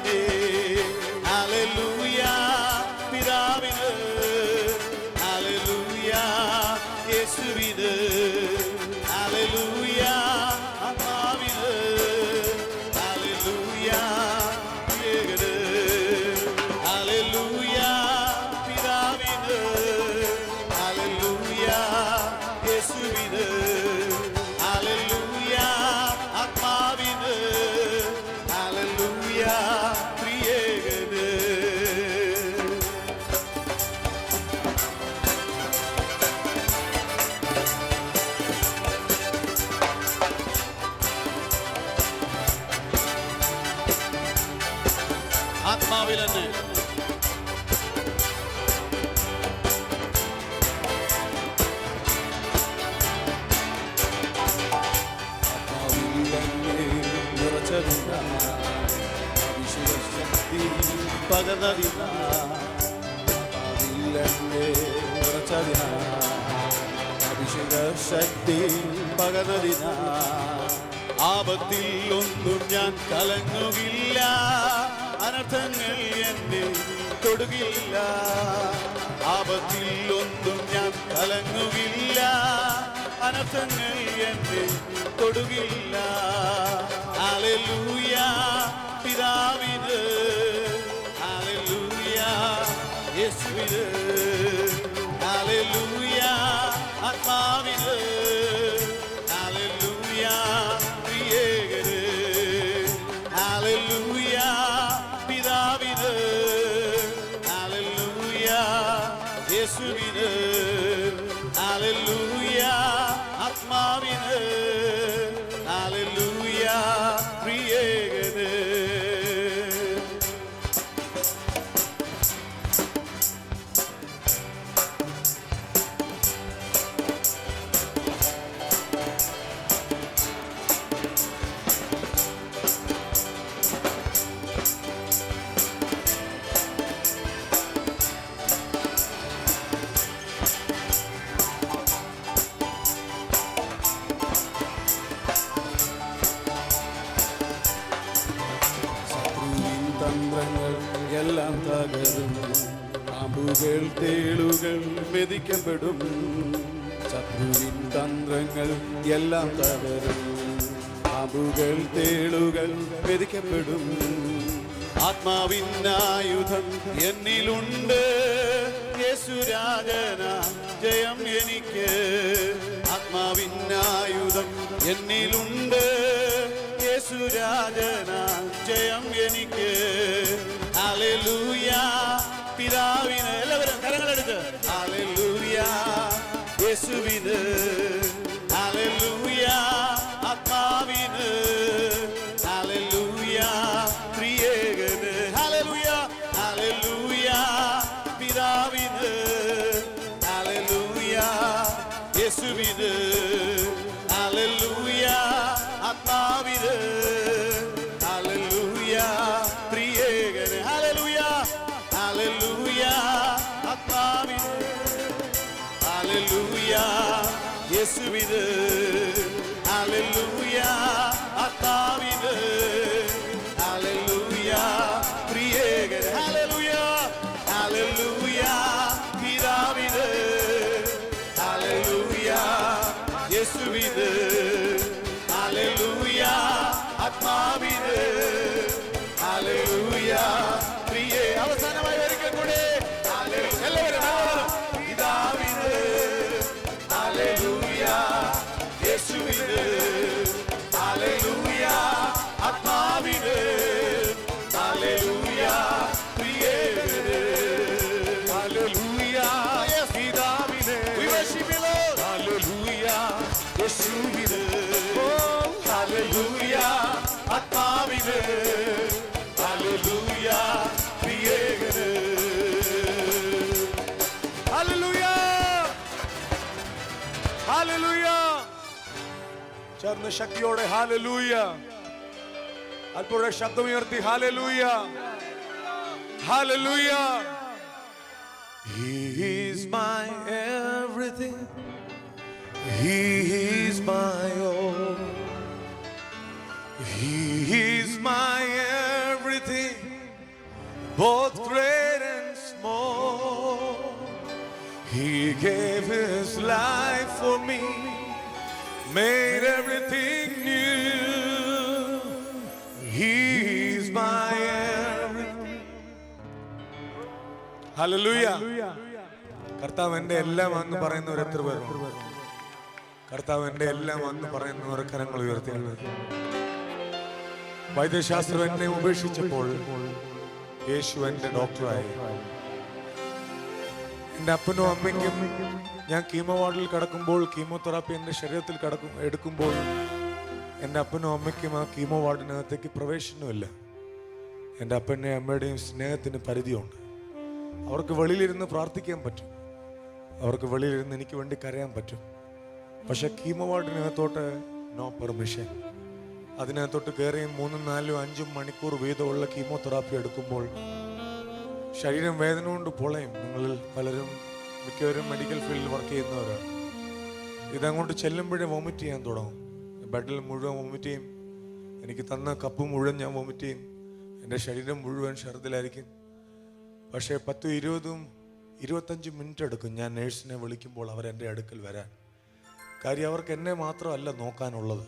ആത്മാവിൽ തന്നെ. അഭിഷേക ശക്തി പകർന്നതിന ആപത്തിൽ ഒന്നും ഞാൻ കലങ്ങുകില്ല, അനർത്ഥങ്ങൾ എന്നെ തൊടുകില്ല. ആപത്തിൽ ഒന്നും ഞാൻ കലങ്ങുകില്ല, അനർത്ഥങ്ങൾ എന്നെ തൊടുകില്ല. ഹല്ലേലൂയ പിതാവിന്, ഹല്ലേലൂയ യേശുവിന്, ഹല്ലേലൂയ ആത്മാവിന്, ഹല്ലേലൂയ പ്രിയകന്, ഹല്ലേലൂയ പിതാവിന്, ഹല്ലേലൂയ യേശുവിന്, ഹല്ലേലൂയ ആത്മാവിന്, ഹല്ലേലൂയ പ്രിയകന്. തന്ത്രങ്ങൾ എല്ലാം തകരും, പാമ്പുകൾ തേളുകൾ മെതിക്കപ്പെടും. ശത്രുവിൻ തന്ത്രങ്ങൾ എല്ലാം തകരും, പാമ്പുകൾ തേളുകൾ മെതിക്കപ്പെടും. ആത്മാവിനായുധം എന്നിലുണ്ട്, യേശുരാജന ജയം എനിക്ക്. ആത്മാവിനായുധം എന്നിലുണ്ട്, യേശുരാജന ജയം എനിക്ക്. ഹല്ലേലൂയ പിതാവിന്, എല്ലാവരും കരങ്ങളെടുത്ത് ഹല്ലേലൂയ യേശുവിന്, ഹല്ലേലൂയ ആത്മാവിന്, ഹല്ലേലൂയ പ്രിയകന്, ഹല്ലേലൂയ ഹല്ലേലൂയ പിതാവിന്, ഹല്ലേലൂയ യേശുവിന്, ഹല്ലേലൂയ ആത്മാവിന്, ഹല്ലേലൂയ പ്രിയകന്, ഹല്ലേലൂയ ഹല്ലേലൂയ ആത്മാവിന്, ഹല്ലേലൂയ യേശുവിന്, ഹല്ലേലൂയ ആത്മാവിന്, ഹല്ലേലൂയ പ്രിയകന്, ഹല്ലേലൂയ ഹല്ലേലൂയ പിതാവിന്, ഹല്ലേലൂയ യേശുവിന്, ഹല്ലേലൂയ ആത്മാവിന്, ഹല്ലേലൂയ പ്രിയ. അവസാനമായി ഒരിക്കൽ കൂടെ എല്ലാവരും പിതാവിന്, ഹല്ലേലൂയ യേശുവിന്, ഹല്ലേലൂയ ആത്മാവിന്, ഹല്ലേലൂയ പ്രിയന്, ഹല്ലേലൂയ പിതാവിന്, ഹല്ലേലൂയ യേശുവിന്, ഹല്ലേലൂയ ആത്മാവിന്, ഹല്ലേലൂയ പ്രിയന്, ഹല്ലേലൂയ ഹല്ലേലൂയ. ചേർന്ന് ശക്തിയോടെ ഹല്ലേലൂയ, അല്പയുടെ ശബ്ദമുയർത്തി hallelujah, hallelujah. He is my everything, He is my all, He is my everything, both great and small. He gave His life for me, made everything new. He is my everything. Hallelujah. കർത്താവ് എൻ്റെ എല്ലാം എന്ന് പറയുന്നവർ എത്ര പേരുണ്ട്? കർത്താവ് എൻ്റെ എല്ലാം എന്ന് പറയുന്നവർ കരങ്ങൾ ഉയർത്തിയാണ്. വൈദ്യശാസ്ത്രം എന്നെ ഉപേക്ഷിച്ചപ്പോൾ യേശു എൻ്റെ ഡോക്ടറായി. എൻ്റെ അപ്പനും അമ്മയ്ക്കും ഞാൻ കീമോ വാർഡിൽ കിടക്കുമ്പോൾ, കീമോതെറാപ്പി എൻ്റെ ശരീരത്തിൽ എടുക്കുമ്പോൾ എൻ്റെ അപ്പനും അമ്മയ്ക്കും ആ കീമോ വാർഡിനകത്തേക്ക് പ്രവേശനമില്ല. എൻ്റെ അപ്പൻ്റെയും അമ്മയുടെയും സ്നേഹത്തിന് പരിധിയുണ്ട്. അവർക്ക് വെളിയിലിരുന്ന് പ്രാർത്ഥിക്കാൻ പറ്റും, അവർക്ക് വെളിയിലിരുന്ന് എനിക്ക് വേണ്ടി കരയാൻ പറ്റും. പക്ഷെ കീമോ വാർഡിനകത്തോട്ട് നോ പെർമിഷൻ. അതിനകത്തോട്ട് കയറിയും 3, 4, 5 മണിക്കൂർ വീതമുള്ള കീമോതെറാപ്പി എടുക്കുമ്പോൾ ശരീരം വേദന കൊണ്ട് പൊളയും. നിങ്ങളിൽ പലരും മിക്കവരും മെഡിക്കൽ ഫീൽഡിൽ വർക്ക് ചെയ്യുന്നവരാണ്. ഇതങ്ങോട്ട് ചെല്ലുമ്പോഴേ വോമിറ്റ് ചെയ്യാൻ തുടങ്ങും. ബെഡിൽ മുഴുവൻ വോമിറ്റ് ചെയ്യും. എനിക്ക് തന്ന കപ്പ് മുഴുവൻ ഞാൻ വോമിറ്റ് ചെയ്യും. എൻ്റെ ശരീരം മുഴുവൻ ഛർദിലായിരിക്കും. പക്ഷേ 10, 20, 25 മിനിറ്റ് എടുക്കും ഞാൻ നേഴ്സിനെ വിളിക്കുമ്പോൾ അവരെൻ്റെ അടുക്കൽ വരാൻ. കാര്യം അവർക്ക് എന്നെ മാത്രമല്ല നോക്കാനുള്ളത്,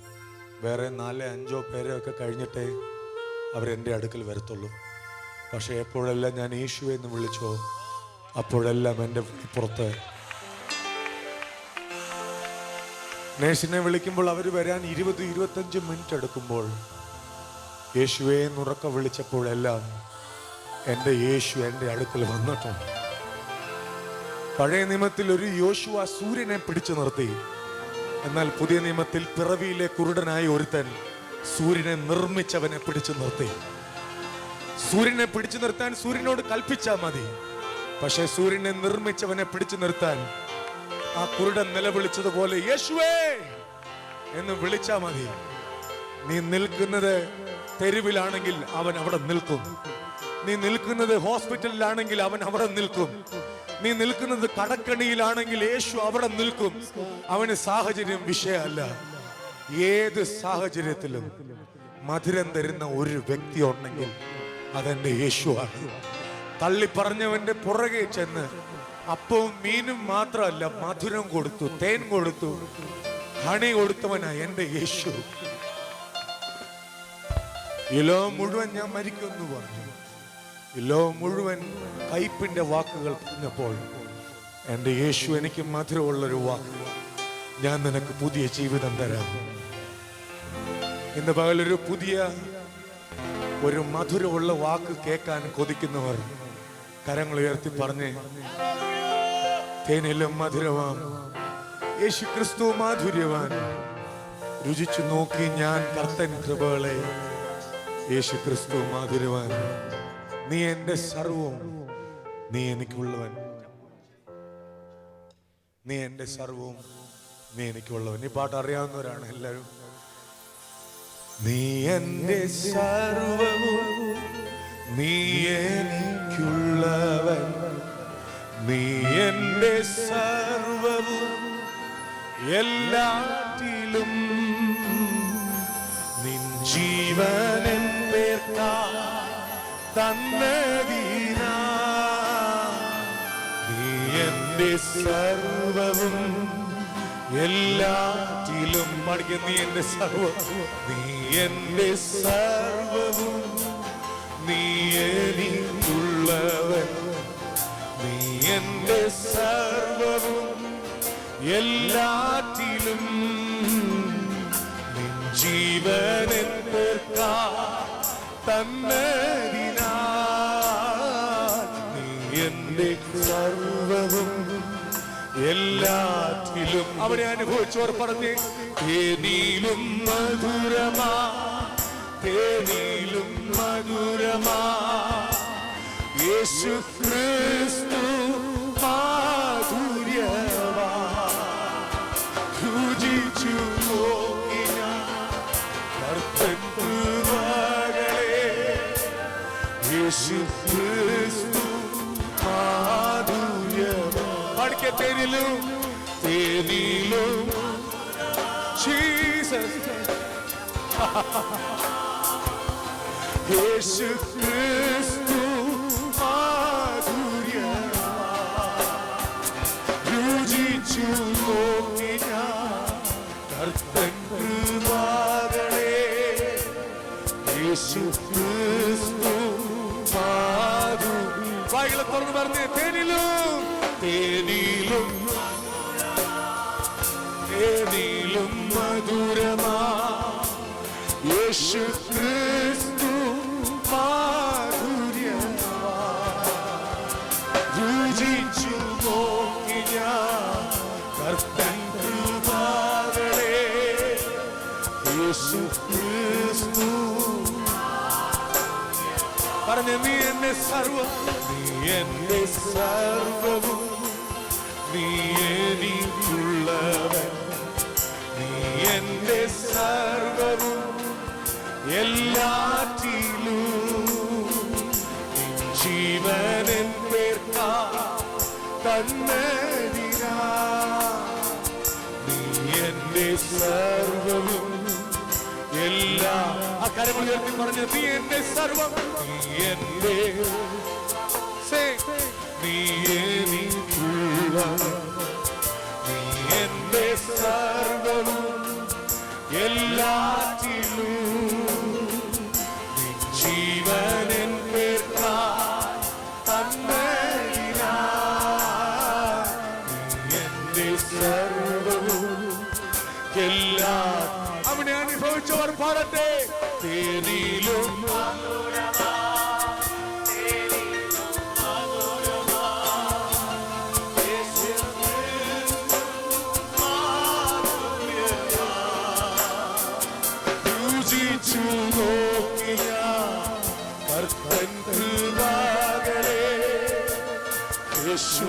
വേറെ 4, 5 പേരെയൊക്കെ കഴിഞ്ഞിട്ടേ അവരെൻ്റെ അടുക്കൽ വരത്തുള്ളൂ. പക്ഷേ എപ്പോഴെല്ലാം ഞാൻ യേശുവെ എന്ന് വിളിച്ചോ അപ്പോഴെല്ലാം എൻ്റെ പുറത്ത് നേഴ്സിനെ വിളിക്കുമ്പോൾ അവർ വരാൻ 20, 25 മിനിറ്റ് എടുക്കുമ്പോൾ യേശുവെ എന്നുറക്കം വിളിച്ചപ്പോഴെല്ലാം എൻ്റെ യേശു എൻ്റെ അടുക്കൽ വന്നിട്ടുണ്ട്. പഴയ നിയമത്തിൽ ഒരു യോശുവ സൂര്യനെ പിടിച്ചു നിർത്തി. എന്നാൽ പുതിയ നിയമത്തിൽ പിറവിയിലെ കുരുടനായ ഒരുത്തൻ സൂര്യനെ നിർമ്മിച്ചവനെ പിടിച്ചു നിർത്തി. സൂര്യനെ പിടിച്ചു നിർത്താൻ സൂര്യനോട് കൽപ്പിച്ചാൽ മതി. പക്ഷെ സൂര്യനെ നിർമ്മിച്ചവനെ പിടിച്ചു നിർത്താൻ ആ കുരുടൻ നിലവിളിച്ചതുപോലെ യേശുവേ എന്ന് വിളിച്ചാൽ മതി. നീ നിൽക്കുന്നത് തെരുവിലാണെങ്കിൽ അവൻ അവിടെ നിൽക്കും. നീ നിൽക്കുന്നത് ഹോസ്പിറ്റലിലാണെങ്കിൽ അവൻ അവിടെ നിൽക്കും. നീ നിൽക്കുന്നത് കടക്കണിയിലാണെങ്കിൽ യേശു അവിടെ നിൽക്കും. അവന് സാഹചര്യം വിഷയമല്ല. ഏത് സാഹചര്യത്തിലും മധുരം തരുന്ന ഒരു വ്യക്തി ഉണ്ടെങ്കിൽ അതെന്റെ യേശുവാണ്. തള്ളിപ്പറഞ്ഞവന്റെ പുറകെ ചെന്ന് അപ്പവും മീനും മാത്രമല്ല മധുരം കൊടുത്തു, തേൻ കൊടുത്തു, ഹണി കൊടുത്തവനാ എന്റെ യേശു. ഈ ലോകം മുഴുവൻ ഞാൻ മരിക്കുമെന്ന് പറഞ്ഞു. ഈ ലോകം മുഴുവൻ കയ്പിന്റെ വാക്കുകൾ പറഞ്ഞപ്പോൾ എന്റെ യേശു എനിക്ക് മധുരമുള്ളൊരു വാക്ക്, ഞാൻ നിനക്ക് പുതിയ ജീവിതം തരാം. ഇന്ന് പകലൊരു പുതിയ ഒരു മധുരമുള്ള വാക്ക് കേൾക്കാൻ കൊതിക്കുന്നവർ കരങ്ങൾ ഉയർത്തി പറഞ്ഞ്, തേനിലും മധുരമാം യേശു ക്രിസ്തു മാധുര്യവാൻ, രുചിച്ചു നോക്കി ഞാൻ കർത്തൻ കൃപകളെ. യേശു ക്രിസ്തു മാധുര്യവാൻ, നീ എന്റെ സർവവും, നീ എനിക്കുള്ളവൻ, നീ എന്റെ സർവവും, നീ എനിക്കുള്ളവൻ. ഈ പാട്ട് അറിയാവുന്നവരാണ് എല്ലാവരും. നീ എന്റെ സർവവും, നീ എനിക്കുള്ളവൻ, നീ എന്റെ സർവവും, എല്ലാറ്റിലും നിൻ ജീവൻ പേർക്കാ തന്നതീനാ. നീ എന്റെ സർവവും, എല്ലാറ്റിലും പഠിക്കും. നീ എന്റെ സർവം, നീ എന്റെ സർവവും, നീ എനിക്കുള്ളവൻ, നീ എന്റെ സർവവും, എല്ലാറ്റിലും നിൻ ജീവൻ പേർക്കാ തന്നതിനാ. നീ എന്റെ സർവവും, എല്ലാറ്റിലും. അവരെ അനുഭവിച്ചവർ പറഞ്ഞ്, തേനിലും മധുരമാ, തേനിലും മധുരമാ യേശു ക്രിസ്തു മാധുര്യവാ. രുചിച്ചു നോക്കി ഞാൻ കർത്തൻ കൃപകളെ. യേശു ക്രിസ്തു മാധുര്യവാ. പഠിക്ക, തേനിലും, തേനിലും ജീസസ്. യേശു ക്രിസ്തു മാധുര്യവാ. രുചിച്ചു നോക്കി ഞാൻ കർത്തൻ കൃപകളെ. യേശു ക്രിസ്തു മാധുര്യ. വായികളെ തുറന്ന് പറഞ്ഞേ, തേനിലും, തേനിലും, തേനിലും മധുരമാ യേശു ക്രിസ്തു മാധുര്യവാ. രുചിച്ചു നോക്കി ഞാൻ കർത്തൻ കൃപകളെ. യേശു ക്രിസ്തു. പറഞ്ഞ നീ എന്റെ സർവം, നീ എന്റെ സർവവും, നീ എനിക്കുള്ളവൻ, നീ എന്റെ സർവവും എല്ലാറ്റിലും, നിൻ ജീവനൻ പേർക്കാ തന്നതിനാ, നീ എന്റെ സർവവും എല്ലാം. ആ കരങ്ങൾ ഉയർത്തി പറഞ്ഞ നീ എന്റെ സർവം, നീ എന്റെ, നീ എനിക്കുള്ളവൻ, നീ എന്റെ സർവവും എല്ലാറ്റിലും, നിൻ ജീവനൻ പേർക്കായി തന്നതിനാ, നീ എന്റെ സർവവും എല്ലാം. അവനെ അനുഭവിച്ചവർ പാടട്ടെ. തേനിലും രുചിച്ചു നോക്കിയ കർത്തൻ കൃപകളെ, യേശു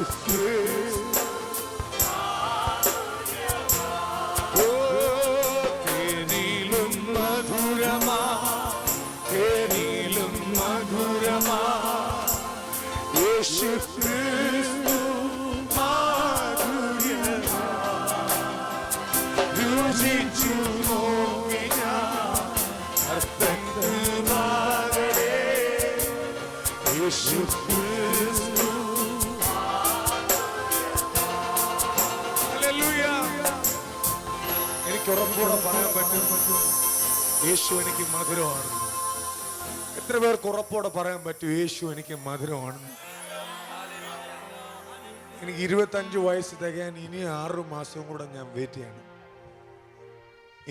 മധുരമാ, യേശു ക്രിസ്തു മാധുര്യമാ, രുചിച്ചു നോക്കിയ കർത്തൻ കൃപകളെ, യേശു ക്രിസ്തു. ഹല്ലേലൂയ. എനിക്ക് ഉറപ്പോടെ പറയാൻ പറ്റും, യേശു എനിക്ക് മധുരമാണ്. എത്ര പേർക്ക് ഉറപ്പോടെ പറയാൻ പറ്റും യേശു എനിക്ക് മധുരമാണ്? എനിക്ക് 25 വയസ്സ് തികയാൻ ഇനി 6 മാസവും കൂടെ ഞാൻ വെയിറ്റ് ചെയ്യണം.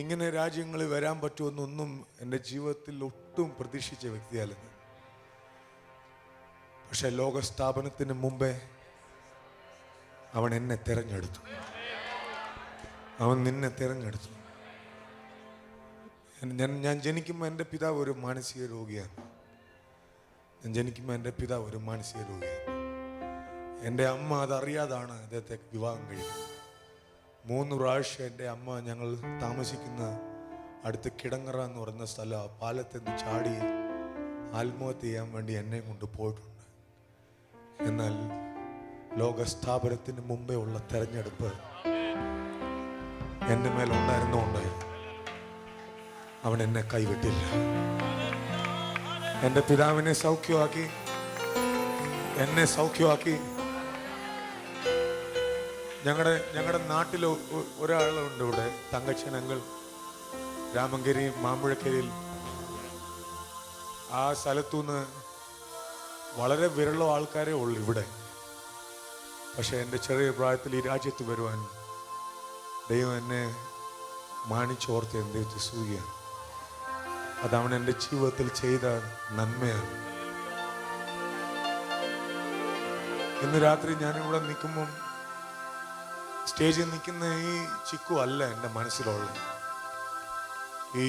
ഇങ്ങനെ രാജ്യങ്ങളിൽ വരാൻ പറ്റുമെന്നൊന്നും എൻ്റെ ജീവിതത്തിൽ ഒട്ടും പ്രതീക്ഷിച്ച വ്യക്തിയല്ല. പക്ഷെ ലോകസ്ഥാപനത്തിന് മുമ്പേ അവൻ എന്നെ തിരഞ്ഞെടുത്തു, അവൻ നിന്നെ തിരഞ്ഞെടുത്തു. ഞാൻ ജനിക്കുമ്പോൾ എൻ്റെ പിതാവ് ഒരു മാനസിക രോഗിയാണ്. ഞാൻ ജനിക്കുമ്പോൾ എൻ്റെ പിതാവ് ഒരു മാനസിക രോഗിയാണ്. എൻ്റെ അമ്മ അതറിയാതാണ് അദ്ദേഹത്തെ വിവാഹം കഴിക്കുന്നത്. 3 പ്രാവശ്യം എൻ്റെ അമ്മ ഞങ്ങൾ താമസിക്കുന്ന അടുത്ത് കിടങ്ങറ എന്ന് പറയുന്ന സ്ഥലം, ആ പാലത്തിൽ നിന്ന് ചാടി ആത്മഹത്യ ചെയ്യാൻ വേണ്ടി എന്നെ കൊണ്ട് പോയിട്ടുണ്ട്. എന്നാൽ ലോകസ്ഥാപനത്തിന് മുമ്പേ ഉള്ള തെരഞ്ഞെടുപ്പ് എൻ്റെ മേലുണ്ടായിരുന്നുകൊണ്ട് അവൻ എന്നെ കൈവിട്ടില്ല. എൻ്റെ പിതാവിനെ സൗഖ്യമാക്കി, എന്നെ സൗഖ്യമാക്കി. ഞങ്ങളുടെ നാട്ടിൽ ഒരാളുണ്ട് ഇവിടെ, തങ്കച്ചനങ്ങൾ, രാമങ്കരി മാമ്പുഴക്കരയിൽ. ആ സ്ഥലത്തുനിന്ന് വളരെ വിരളോ ആൾക്കാരേ ഉള്ളു ഇവിടെ. പക്ഷെ എൻ്റെ ചെറിയ പ്രായത്തിൽ ഈ രാജ്യത്ത് വരുവാൻ ദൈവം എന്നെ മാനിച്ചോർത്ത് എൻ്റെ സൂചിയാണ്. അതവൻ എൻ്റെ ജീവിതത്തിൽ ചെയ്ത നന്മയാണ്. ഇന്ന് രാത്രി ഞാനിവിടെ നിൽക്കുമ്പം സ്റ്റേജിൽ നിൽക്കുന്ന ഈ ചിക്കു അല്ല എൻ്റെ മനസ്സിലുള്ളത്. ഈ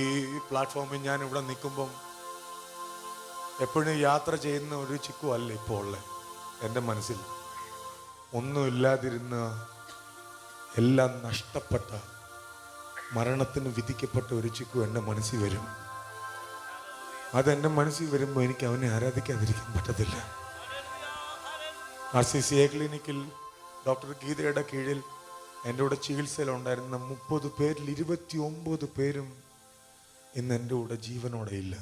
പ്ലാറ്റ്ഫോമിൽ ഞാനിവിടെ നിൽക്കുമ്പം എപ്പോഴും യാത്ര ചെയ്യുന്ന ഒരു ചിക്കു അല്ല ഇപ്പോൾ ഉള്ളത് എൻ്റെ മനസ്സിൽ. ഒന്നുമില്ലാതിരുന്ന, എല്ലാം നഷ്ടപ്പെട്ട, മരണത്തിന് വിധിക്കപ്പെട്ട ഒരു ചിക്കു എൻ്റെ മനസ്സിൽ വരും. അതെൻ്റെ മനസ്സിൽ വരുമ്പോൾ എനിക്ക് അവനെ ആരാധിക്കാതിരിക്കാൻ പറ്റത്തില്ല. RCCA ക്ലിനിക്കിൽ ഡോക്ടർ ഗീതയുടെ കീഴിൽ എൻ്റെ കൂടെ ചികിത്സയിലുണ്ടായിരുന്ന 30 പേരിൽ 29 പേരും ഇന്ന് എൻ്റെ കൂടെ ജീവനോടെ ഇല്ല.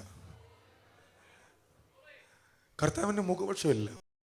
കർത്താവിൻ്റെ മുഖപക്ഷമില്ല.